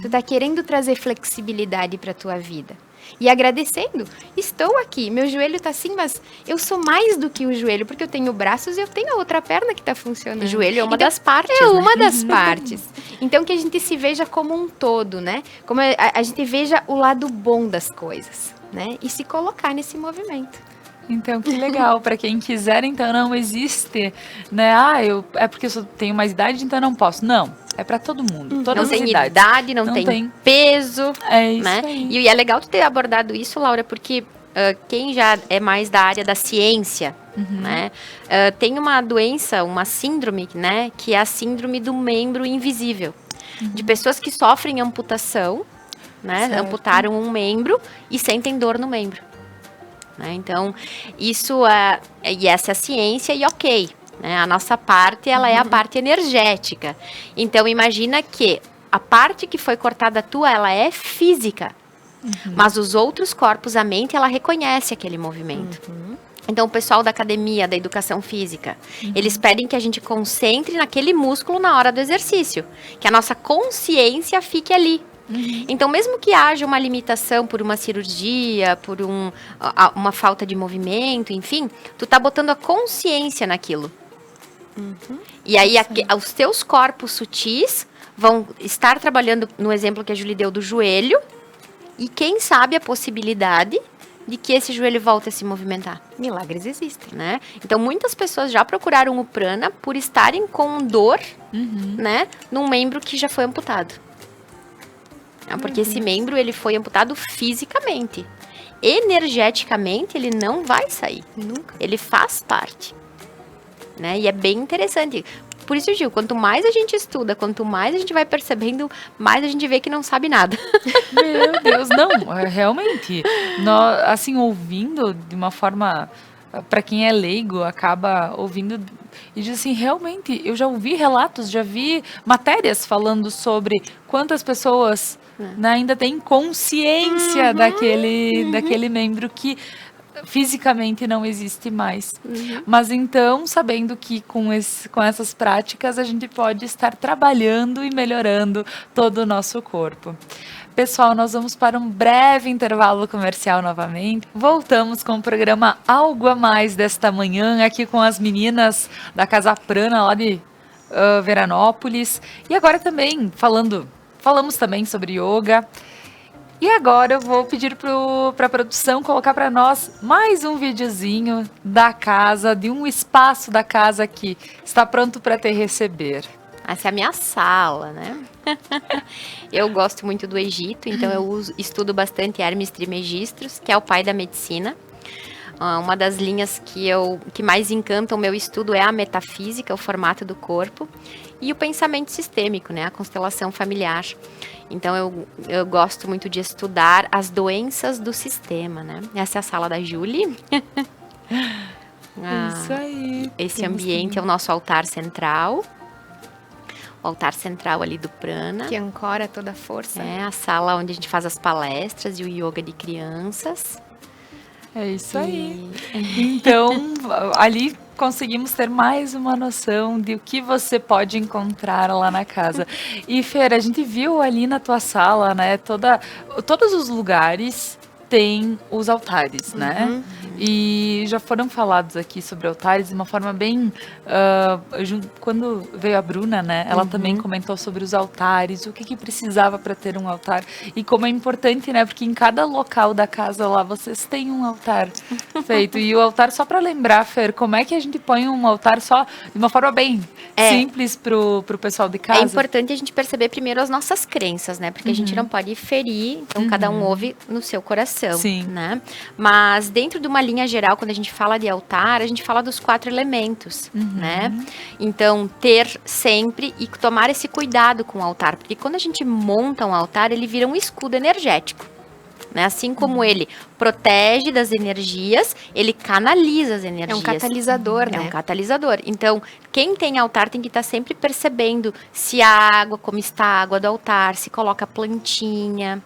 Tu tá querendo trazer flexibilidade para tua vida. E agradecendo, estou aqui, meu joelho tá assim, mas eu sou mais do que o joelho, porque eu tenho braços e eu tenho a outra perna que tá funcionando. O joelho é uma das partes, É né? uma das partes. Então, que a gente se veja como um todo, né? Como a gente veja o lado bom das coisas, né? E se colocar nesse movimento. Então, que legal. Para quem quiser, então, não existe, né? É porque eu só tenho mais idade, então eu não posso. Não, é para todo mundo. Todas Não as tem idades. idade, não tem peso, É isso né? aí. E é legal tu ter abordado isso, Laura, porque quem já é mais da área da ciência, né? Tem uma doença, uma síndrome, né? Que é a síndrome do membro invisível. De pessoas que sofrem amputação, né? Certo. Amputaram um membro e sentem dor no membro. Né? Então, isso e essa é a ciência e ok. Né? A nossa parte, ela é a parte energética. Então, imagina que a parte que foi cortada tua, ela é física. Mas os outros corpos, a mente, ela reconhece aquele movimento. Então, o pessoal da academia, da educação física, eles pedem que a gente concentre naquele músculo na hora do exercício. Que a nossa consciência fique ali. Então, mesmo que haja uma limitação por uma cirurgia, por uma falta de movimento, enfim, tu tá botando a consciência naquilo. E aí, os teus corpos sutis vão estar trabalhando, no exemplo que a Julie deu do joelho, e quem sabe a possibilidade de que esse joelho volte a se movimentar. Milagres existem. Né? Então, muitas pessoas já procuraram o prana por estarem com dor, né, num membro que já foi amputado. Porque esse membro, ele foi amputado fisicamente. Energeticamente, ele não vai sair. Nunca. Ele faz parte. Né? E é bem interessante. Por isso, Gil, quanto mais a gente estuda, quanto mais a gente vai percebendo, mais a gente vê que não sabe nada. Meu Deus, não, realmente. Assim, ouvindo de uma forma... Para quem é leigo, acaba ouvindo e diz assim, realmente, eu já ouvi relatos, já vi matérias falando sobre quantas pessoas né, ainda têm consciência daquele membro que fisicamente não existe mais. Mas então, sabendo que com essas práticas a gente pode estar trabalhando e melhorando todo o nosso corpo. Pessoal, nós vamos para um breve intervalo comercial novamente. Voltamos com o programa Algo a Mais desta manhã, aqui com as meninas da Casa Prana, lá de Veranópolis. E agora também, falamos também sobre yoga. E agora eu vou pedir para a produção colocar para nós mais um videozinho da casa, de um espaço da casa que está pronto para te receber. Essa é a minha sala, né? Eu gosto muito do Egito, então eu estudo bastante Hermes Trismegistus, que é o pai da medicina. Uma das linhas que mais encanta o meu estudo é a metafísica, o formato do corpo, e o pensamento sistêmico, né? A constelação familiar. Então, eu gosto muito de estudar as doenças do sistema, né? Essa é a sala da Julie. Isso aí. Esse ambiente é o nosso altar central. O altar central ali do prana. Que ancora toda a força. É a sala onde a gente faz as palestras e o yoga de crianças. É isso aí. Então, ali conseguimos ter mais uma noção de o que você pode encontrar lá na casa. E, Fer, a gente viu ali na tua sala, né, todos os lugares têm os altares, né? E já foram falados aqui sobre altares de uma forma bem... quando veio a Bruna, né, ela também comentou sobre os altares, o que precisava para ter um altar. E como é importante, né, porque em cada local da casa lá, vocês têm um altar feito. E o altar, só para lembrar, Fer, como é que a gente põe um altar só de uma forma bem simples pro pessoal de casa? É importante a gente perceber primeiro as nossas crenças, né? Porque a gente não pode ferir, então cada um ouve no seu coração, Sim. né? Mas dentro de uma linha geral, quando a gente fala de altar, a gente fala dos 4 elementos, né? Então, ter sempre e tomar esse cuidado com o altar, porque quando a gente monta um altar, ele vira um escudo energético. Né? Assim como ele protege das energias, ele canaliza as energias. É um catalisador, né? É um catalisador. Então, quem tem altar tem que estar sempre percebendo se a água, como está a água do altar, se coloca plantinha.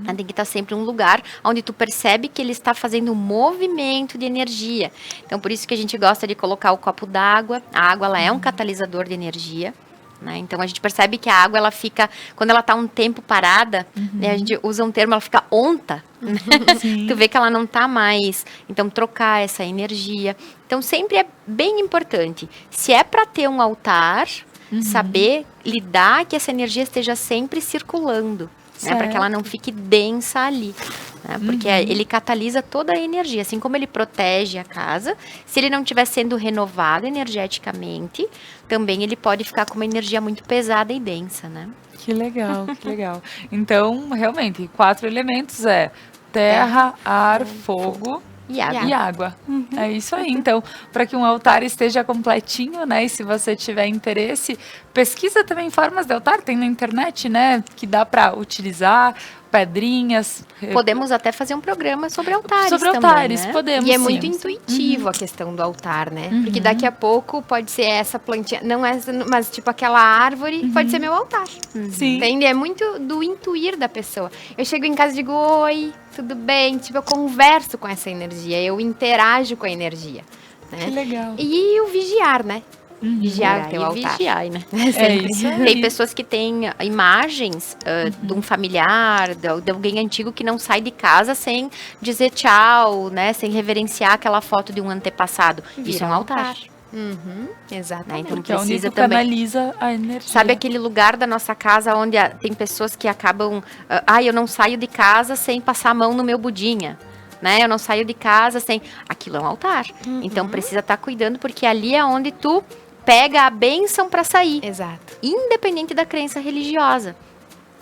Tem que estar sempre um lugar onde tu percebe que ele está fazendo um movimento de energia. Então, por isso que a gente gosta de colocar o copo d'água. A água, ela é um catalisador de energia. Né? Então, a gente percebe que a água, ela fica, quando ela está um tempo parada, né, a gente usa um termo, ela fica onta. Né? Tu vê que ela não está mais. Então, trocar essa energia. Então, sempre é bem importante. Se é para ter um altar, saber lidar que essa energia esteja sempre circulando. Né, para que ela não fique densa ali. Né, porque ele catalisa toda a energia. Assim como ele protege a casa, se ele não estiver sendo renovado energeticamente, também ele pode ficar com uma energia muito pesada e densa, né? Que legal, que legal. Então, realmente, 4 elementos é terra, ar, fogo e água. E água. É isso aí. Então, para que um altar esteja completinho, né? E se você tiver interesse, pesquisa também formas de altar, tem na internet, né? Que dá para utilizar, pedrinhas. Podemos até fazer um programa sobre altares sobre também, altares, né? podemos. E é sim. muito intuitivo a questão do altar, né? Porque daqui a pouco pode ser essa plantinha, não é, mas tipo aquela árvore pode ser meu altar. Sim. Entende? É muito do intuir da pessoa. Eu chego em casa e digo, oi, tudo bem? Tipo, eu converso com essa energia, eu interajo com a energia. Né? Que legal. E o vigiar, né? Vigiar o teu E altar. vigiar, né? É isso aí. Tem pessoas que têm imagens de um familiar, de alguém antigo que não sai de casa sem dizer tchau, né? Sem reverenciar aquela foto de um antepassado. Isso é um altar. Exatamente. Né? Então Porque é onde precisa tu também. canaliza a energia. Sabe aquele lugar da nossa casa onde tem pessoas que acabam... eu não saio de casa sem passar a mão no meu budinha. Né? Eu não saio de casa sem... Aquilo é um altar. Então precisa estar cuidando, porque ali é onde tu pega a bênção para sair. Exato. Independente da crença religiosa.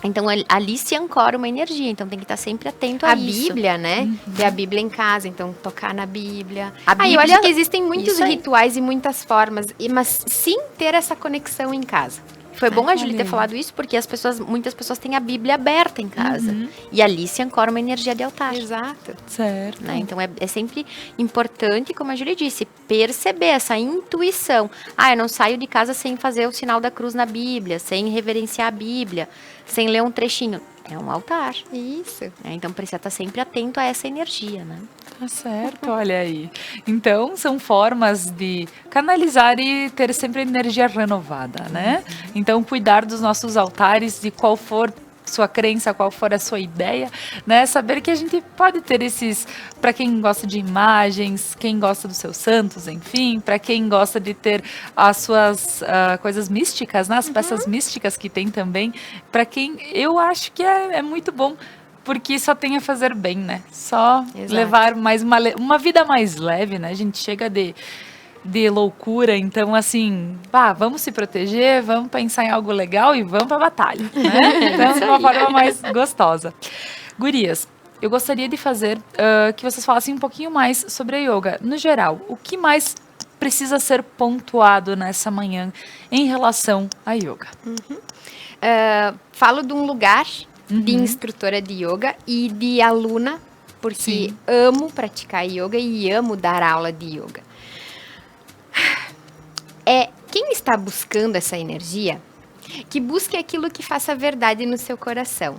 Então, ali se ancora uma energia. Então, tem que estar sempre atento a isso. Bíblia, né? Ter a Bíblia em casa, então tocar na Bíblia. A Eu Bíblia- acho que existem muitos Isso aí. rituais e muitas formas, mas sim ter essa conexão em casa. Foi bom a Júlia olha ter aí. falado isso, porque muitas pessoas têm a Bíblia aberta em casa. E ali se ancora uma energia de altar. Exato. Certo. Né? Então, é sempre importante, como a Júlia disse, perceber essa intuição. Eu não saio de casa sem fazer o sinal da cruz na Bíblia, sem reverenciar a Bíblia, sem ler um trechinho. É um altar. Isso. Né? Então, precisa estar sempre atento a essa energia, né? Tá certo, olha aí. Então, são formas de canalizar e ter sempre energia renovada, né? Então, cuidar dos nossos altares, de qual for sua crença, qual for a sua ideia, né? Saber que a gente pode ter esses, para quem gosta de imagens, quem gosta dos seus santos, enfim, para quem gosta de ter as suas coisas místicas, né? As peças místicas que tem também, para quem eu acho que é muito bom. Porque só tem a fazer bem, né? Só Exato. levar mais uma vida mais leve, né? A gente chega de loucura, então assim, vamos se proteger, vamos pensar em algo legal e vamos pra batalha, né? Então, de uma forma mais gostosa. Gurias, eu gostaria de fazer que vocês falassem um pouquinho mais sobre a yoga. No geral, o que mais precisa ser pontuado nessa manhã em relação à yoga? Falo de um lugar de instrutora de yoga e de aluna, porque amo praticar yoga e amo dar aula de yoga. Quem está buscando essa energia, que busque aquilo que faça verdade no seu coração.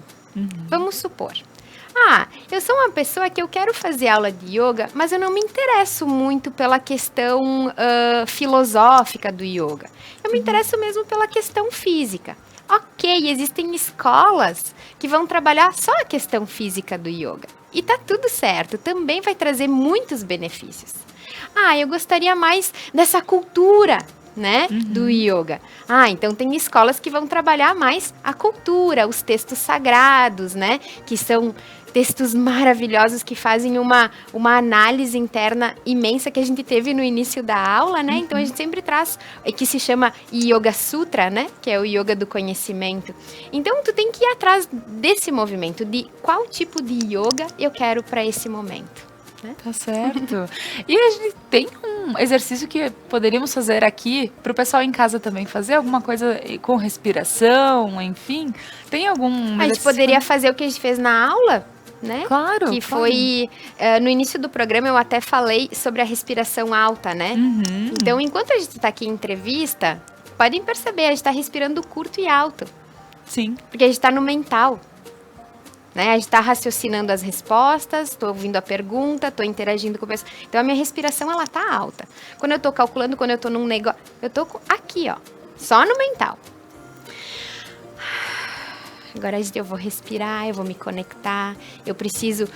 Vamos supor. eu sou uma pessoa que eu quero fazer aula de yoga, mas eu não me interesso muito pela questão filosófica do yoga. Eu me interesso mesmo pela questão física. Ok, existem escolas que vão trabalhar só a questão física do yoga. E tá tudo certo, também vai trazer muitos benefícios. Eu gostaria mais dessa cultura, né, do yoga. Então tem escolas que vão trabalhar mais a cultura, os textos sagrados, né, que são textos maravilhosos que fazem uma análise interna imensa que a gente teve no início da aula, né? Então a gente sempre traz, que se chama Yoga Sutra, né? Que é o yoga do conhecimento. Então tu tem que ir atrás desse movimento, de qual tipo de yoga eu quero para esse momento. Né? Tá certo. E a gente tem um exercício que poderíamos fazer aqui para o pessoal em casa também fazer alguma coisa com respiração, enfim. Tem algum A gente poderia fazer o que a gente fez na aula, né? Claro. Que foi, no início do programa eu até falei sobre a respiração alta, né? Então, enquanto a gente está aqui em entrevista, podem perceber, a gente está respirando curto e alto. Sim. Porque a gente está no mental. Né? A gente está raciocinando as respostas, estou ouvindo a pergunta, estou interagindo com o pessoal. Então, a minha respiração, ela tá alta. Quando eu estou calculando, quando eu estou num negócio, eu estou aqui, ó, só no mental. Agora eu vou respirar, eu vou me conectar, eu preciso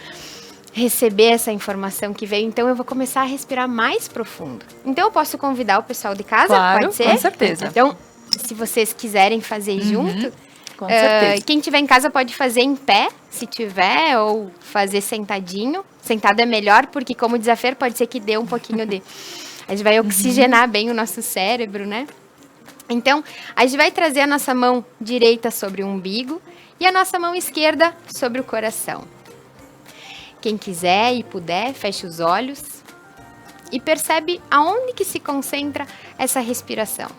receber essa informação que veio, então eu vou começar a respirar mais profundo. Então eu posso convidar o pessoal de casa, claro, pode ser? Com certeza. Então, se vocês quiserem fazer junto, com certeza. Quem tiver em casa pode fazer em pé, se tiver, ou fazer sentadinho. Sentado é melhor, porque como diz a Fer, pode ser que dê um pouquinho de... A gente vai oxigenar bem o nosso cérebro, né? Então, a gente vai trazer a nossa mão direita sobre o umbigo e a nossa mão esquerda sobre o coração. Quem quiser e puder, feche os olhos e percebe aonde que se concentra essa respiração.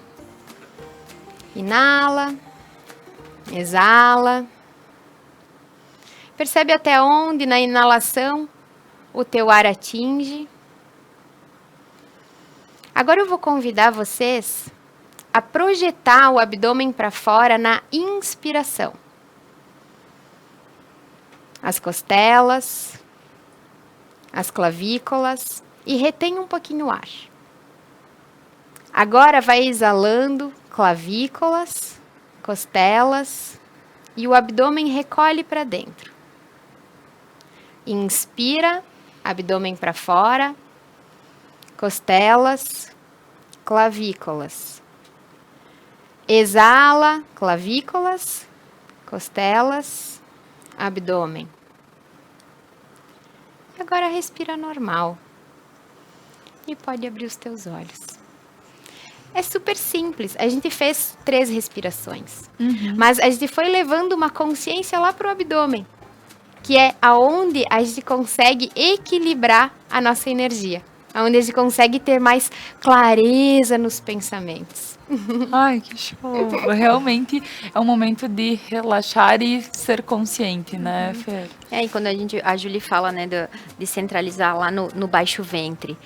Inala, exala. Percebe até onde na inalação o teu ar atinge. Agora eu vou convidar vocês a projetar o abdômen para fora na inspiração. As costelas, as clavículas e retém um pouquinho o ar. Agora vai exalando clavículas, costelas e o abdômen recolhe para dentro. Inspira, abdômen para fora, costelas, clavículas. Exala, clavículas, costelas, abdômen. Agora respira normal. E pode abrir os teus olhos. É super simples. A gente fez 3 respirações. Mas a gente foi levando uma consciência lá para o abdômen. Que é aonde a gente consegue equilibrar a nossa energia. Onde a gente consegue ter mais clareza nos pensamentos. Ai, que show. Realmente é um momento de relaxar e ser consciente, né, Fer? E quando a Julie fala, né, de centralizar lá no baixo ventre,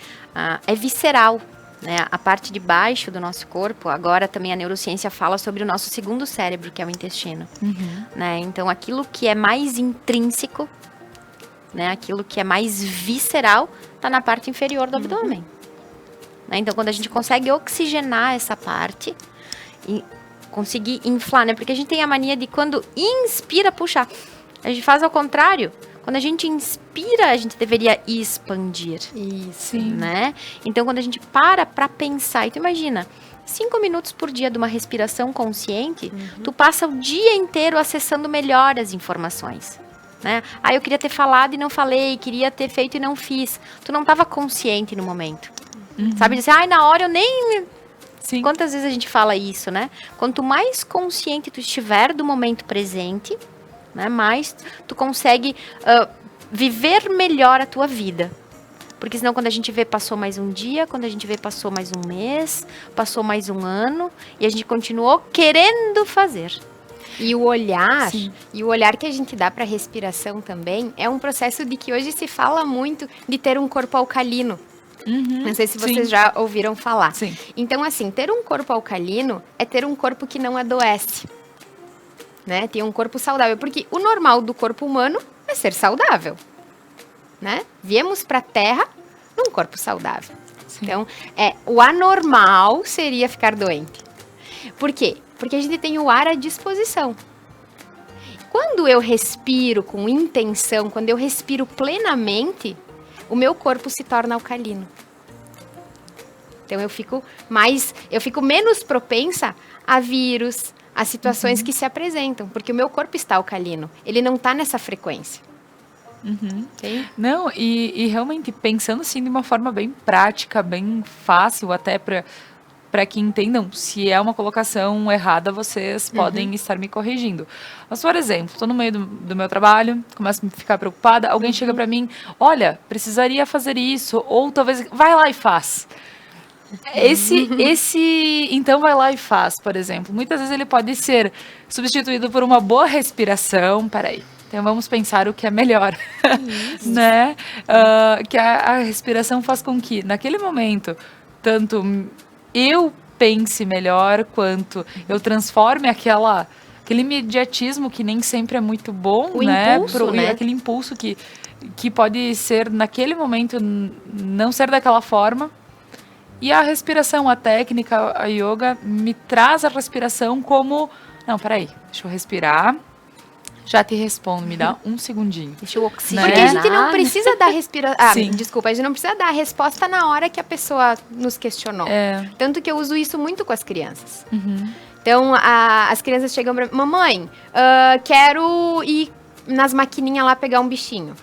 é visceral, né? A parte de baixo do nosso corpo, agora também a neurociência fala sobre o nosso segundo cérebro, que é o intestino. Né? Então, aquilo que é mais intrínseco, né, aquilo que é mais visceral, está na parte inferior do abdômen. Né? Então, quando a gente consegue oxigenar essa parte e conseguir inflar, né? Porque a gente tem a mania de quando inspira, puxar. A gente faz ao contrário. Quando a gente inspira, a gente deveria expandir. Isso. Né? Então, quando a gente para pensar, e tu imagina, 5 minutos por dia de uma respiração consciente, tu passa o dia inteiro acessando melhor as informações. Né? Eu queria ter falado e não falei, queria ter feito e não fiz. Tu não estava consciente no momento. Sabe, dizer, na hora eu nem... Sim. Quantas vezes a gente fala isso, né? Quanto mais consciente tu estiver do momento presente, né, mais tu consegue viver melhor a tua vida. Porque senão quando a gente vê, passou mais um dia, quando a gente vê, passou mais um mês, passou mais um ano, e a gente continuou querendo fazer. E o olhar que a gente dá para a respiração também é um processo de que hoje se fala muito de ter um corpo alcalino. Não sei se vocês já ouviram falar. Sim. Então, assim, ter um corpo alcalino é ter um corpo que não adoece. Né? Ter um corpo saudável. Porque o normal do corpo humano é ser saudável, né? Viemos para a Terra num corpo saudável. Sim. Então, o anormal seria ficar doente. Por quê? Porque a gente tem o ar à disposição. Quando eu respiro com intenção, quando eu respiro plenamente, o meu corpo se torna alcalino. Então eu fico menos propensa a vírus, a situações que se apresentam, porque o meu corpo está alcalino, ele não está nessa frequência. Okay? Não, e realmente pensando assim de uma forma bem prática, bem fácil até para que entendam, se é uma colocação errada, vocês podem estar me corrigindo. Mas, por exemplo, estou no meio do meu trabalho, começo a ficar preocupada, alguém chega para mim, olha, precisaria fazer isso, ou talvez, vai lá e faz. Então vai lá e faz, por exemplo. Muitas vezes ele pode ser substituído por uma boa respiração. Peraí. Então vamos pensar o que é melhor, né? Que a respiração faz com que, naquele momento, tanto eu pense melhor, quanto eu transforme aquele imediatismo que nem sempre é muito bom, né? Impulso, né? Aquele impulso que pode ser, naquele momento, não ser daquela forma. E a respiração, a técnica, a yoga, me traz a respiração como... Não, peraí, deixa eu respirar. Já te respondo, me dá um segundinho. Deixa eu oxigenar. Porque a gente não precisa dar Sim. desculpa, a gente não precisa dar a resposta na hora que a pessoa nos questionou. Tanto que eu uso isso muito com as crianças. Então, as crianças chegam pra mim, mamãe, quero ir nas maquininhas lá pegar um bichinho.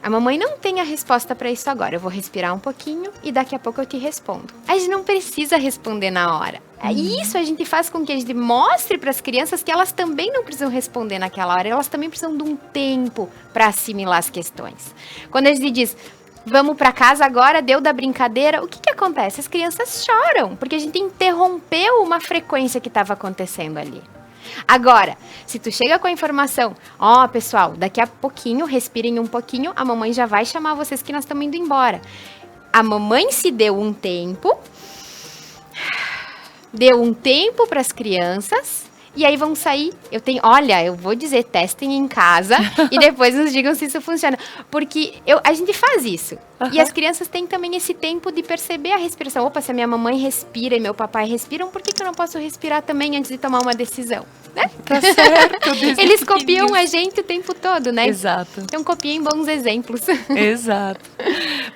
A mamãe não tem a resposta para isso agora. Eu vou respirar um pouquinho e daqui a pouco eu te respondo. A gente não precisa responder na hora. Isso a gente faz com que a gente mostre para as crianças que elas também não precisam responder naquela hora. Elas também precisam de um tempo para assimilar as questões. Quando a gente diz, vamos para casa agora, deu da brincadeira, o que acontece? As crianças choram, porque a gente interrompeu uma frequência que estava acontecendo ali. Agora, se tu chega com a informação, pessoal, daqui a pouquinho, respirem um pouquinho, a mamãe já vai chamar vocês que nós estamos indo embora. A mamãe se deu um tempo para as crianças, e aí vão sair, eu vou dizer, testem em casa, e depois nos digam se isso funciona. Porque a gente faz isso. E as crianças têm também esse tempo de perceber a respiração. Opa, se a minha mamãe respira e meu papai respiram, por que eu não posso respirar também antes de tomar uma decisão? Né? Tá certo. Eles copiam a gente o tempo todo, né? Exato. Então copiem bons exemplos. Exato.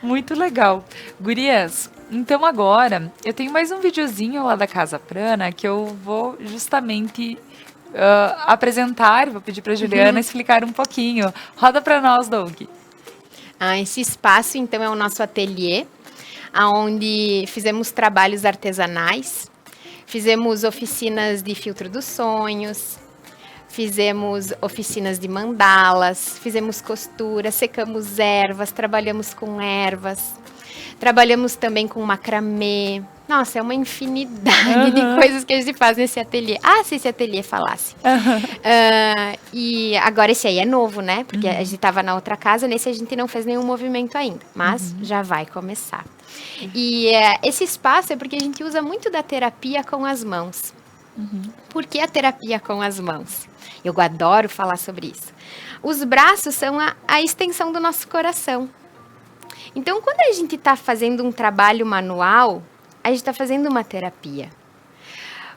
Muito legal. Gurias, então agora eu tenho mais um videozinho lá da Casa Prana que eu vou justamente apresentar, vou pedir para a Juliana explicar um pouquinho. Roda para nós, Doug. Esse espaço, então, é o nosso ateliê, onde fizemos trabalhos artesanais, fizemos oficinas de filtro dos sonhos, fizemos oficinas de mandalas, fizemos costura, secamos ervas, trabalhamos com ervas, trabalhamos também com macramê. Nossa, é uma infinidade de coisas que a gente faz nesse ateliê. Se esse ateliê falasse. E agora esse aí é novo, né? Porque a gente estava na outra casa, nesse a gente não fez nenhum movimento ainda. Mas já vai começar. E esse espaço é porque a gente usa muito da terapia com as mãos. Por que a terapia com as mãos? Eu adoro falar sobre isso. Os braços são a extensão do nosso coração. Então, quando a gente está fazendo um trabalho manual, a gente está fazendo uma terapia.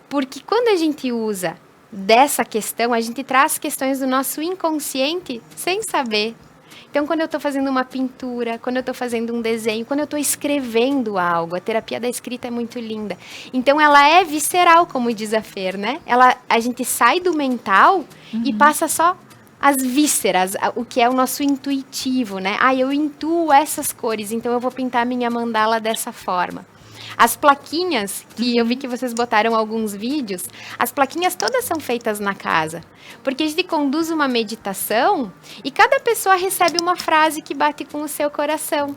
Porque quando a gente usa dessa questão, a gente traz questões do nosso inconsciente sem saber. Então, quando eu estou fazendo uma pintura, quando eu estou fazendo um desenho, quando eu estou escrevendo algo, a terapia da escrita é muito linda. Então, ela é visceral, como diz a Fer, né? A gente sai do mental e passa só as vísceras, o que é o nosso intuitivo, né? Eu intuo essas cores, então eu vou pintar minha mandala dessa forma. As plaquinhas, que eu vi que vocês botaram alguns vídeos, as plaquinhas todas são feitas na casa. Porque a gente conduz uma meditação e cada pessoa recebe uma frase que bate com o seu coração.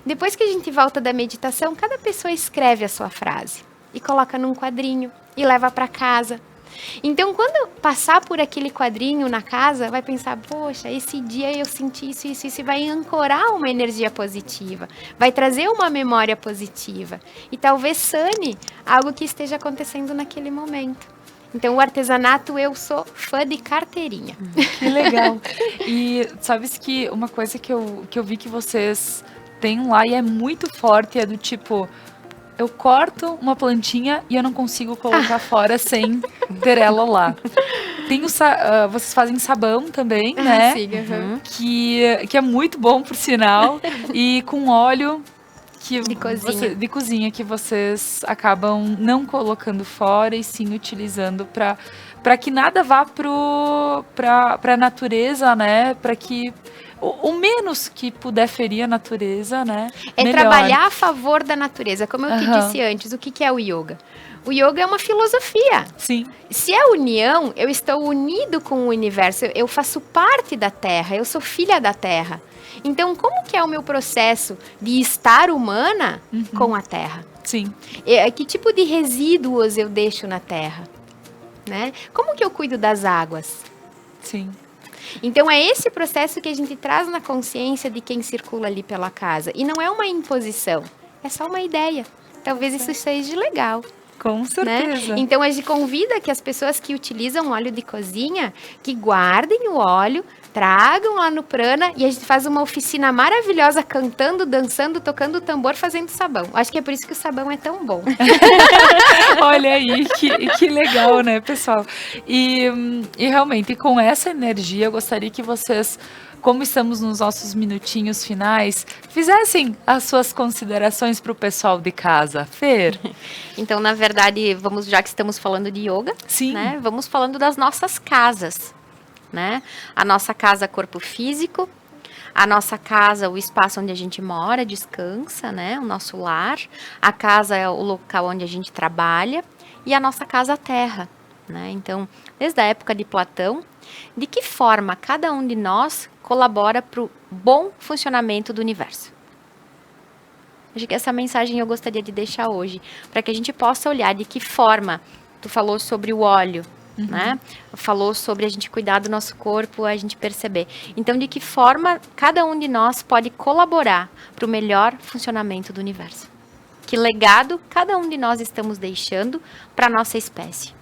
Depois que a gente volta da meditação, cada pessoa escreve a sua frase e coloca num quadrinho e leva para casa. Então, quando passar por aquele quadrinho na casa, vai pensar, poxa, esse dia eu senti isso, e vai ancorar uma energia positiva, vai trazer uma memória positiva e talvez sane algo que esteja acontecendo naquele momento. Então, o artesanato, eu sou fã de carteirinha. Que legal. E sabes que uma coisa que eu vi que vocês têm lá e é muito forte, é do tipo, eu corto uma plantinha e eu não consigo colocar fora sem ter ela lá. Tem vocês fazem sabão também, né? Sim, uhum. Que é muito bom, por sinal. E com óleo De cozinha que vocês acabam não colocando fora e sim utilizando para que nada vá para a natureza, né? Para que o menos que puder ferir a natureza, né? É melhor. trabalhar a favor da natureza. Como eu te Aham. disse antes, o que é o yoga? O yoga é uma filosofia. Sim, Se é união, eu estou unido com o universo. Eu faço parte da Terra, eu sou filha da Terra. Então, como que é o meu processo de estar humana com a Terra? sim. Que tipo de resíduos eu deixo na Terra? Né? Como que eu cuido das águas? Sim. Então, é esse processo que a gente traz na consciência de quem circula ali pela casa. E não é uma imposição, é só uma ideia. Talvez isso seja legal. Com Né? certeza. Então, a gente convida que as pessoas que utilizam óleo de cozinha, que guardem o óleo, tragam lá no Prana e a gente faz uma oficina maravilhosa cantando, dançando, tocando tambor, fazendo sabão. Acho que é por isso que o sabão é tão bom. Olha aí, que legal, né, pessoal? E realmente, com essa energia, eu gostaria que vocês, como estamos nos nossos minutinhos finais, fizessem as suas considerações para o pessoal de casa. Fer? Então, na verdade, já que estamos falando de yoga, Sim. né, vamos falando das nossas casas, né? A nossa casa, corpo físico, a nossa casa, o espaço onde a gente mora, descansa, né? O nosso lar. A casa é o local onde a gente trabalha e a nossa casa, a terra, né? Então, desde a época de Platão, de que forma cada um de nós colabora para o bom funcionamento do universo? Acho que essa mensagem eu gostaria de deixar hoje, para que a gente possa olhar de que forma. Tu falou sobre o óleo, né? Falou sobre a gente cuidar do nosso corpo, a gente perceber. Então, de que forma cada um de nós pode colaborar para o melhor funcionamento do universo? Que legado cada um de nós estamos deixando para a nossa espécie?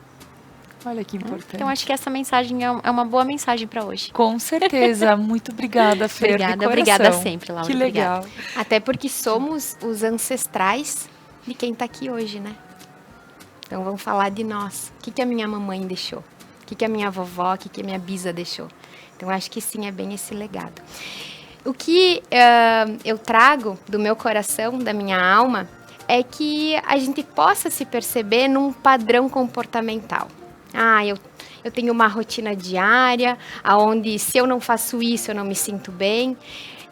Olha que importante. Então, acho que essa mensagem é uma boa mensagem para hoje. Com certeza. Muito obrigada, Fer. Obrigada sempre, Laura. Que legal. Até porque somos os ancestrais de quem está aqui hoje, né? Então vamos falar de nós. O que a minha mamãe deixou? O que a minha vovó, o que a minha bisa deixou? Então acho que sim, é bem esse legado. O que eu trago do meu coração, da minha alma, é que a gente possa se perceber num padrão comportamental. Eu tenho uma rotina diária, onde se eu não faço isso, eu não me sinto bem.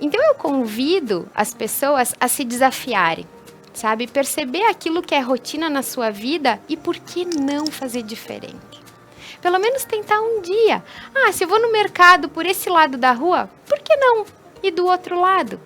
Então eu convido as pessoas a se desafiarem, sabe? Perceber aquilo que é rotina na sua vida e por que não fazer diferente. Pelo menos tentar um dia. Se eu vou no mercado por esse lado da rua, por que não ir do outro lado?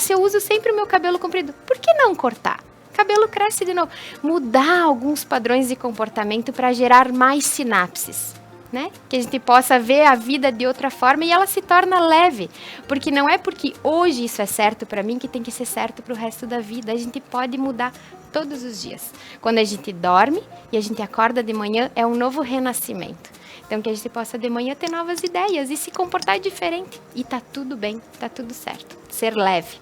Se eu uso sempre o meu cabelo comprido, por que não cortar? Cabelo cresce de novo. Mudar alguns padrões de comportamento para gerar mais sinapses, né? Que a gente possa ver a vida de outra forma e ela se torna leve. Porque não é porque hoje isso é certo para mim que tem que ser certo para o resto da vida. A gente pode mudar todos os dias. Quando a gente dorme e a gente acorda de manhã, é um novo renascimento. Então, que a gente possa de manhã ter novas ideias e se comportar diferente. E tá tudo bem, tá tudo certo. Ser leve.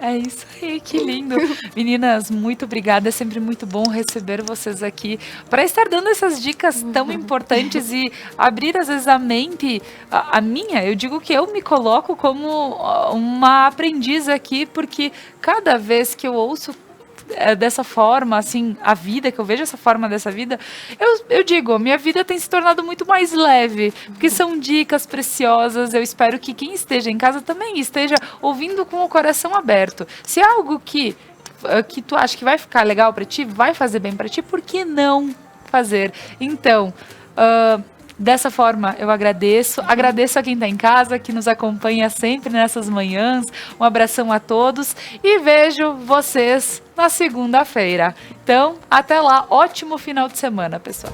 É isso aí, que lindo. Meninas, muito obrigada. É sempre muito bom receber vocês aqui para estar dando essas dicas tão importantes e abrir, às vezes, a mente, a minha. Eu digo que eu me coloco como uma aprendiz aqui, porque cada vez que eu ouço dessa forma, assim, a vida, que eu vejo essa forma dessa vida, eu digo, a minha vida tem se tornado muito mais leve, porque são dicas preciosas. Eu espero que quem esteja em casa também esteja ouvindo com o coração aberto. Se é algo que tu acha que vai ficar legal para ti, vai fazer bem para ti, por que não fazer? Então, dessa forma, eu agradeço a quem está em casa, que nos acompanha sempre nessas manhãs. Um abração a todos e vejo vocês na segunda-feira. Então, até lá. Ótimo final de semana, pessoal.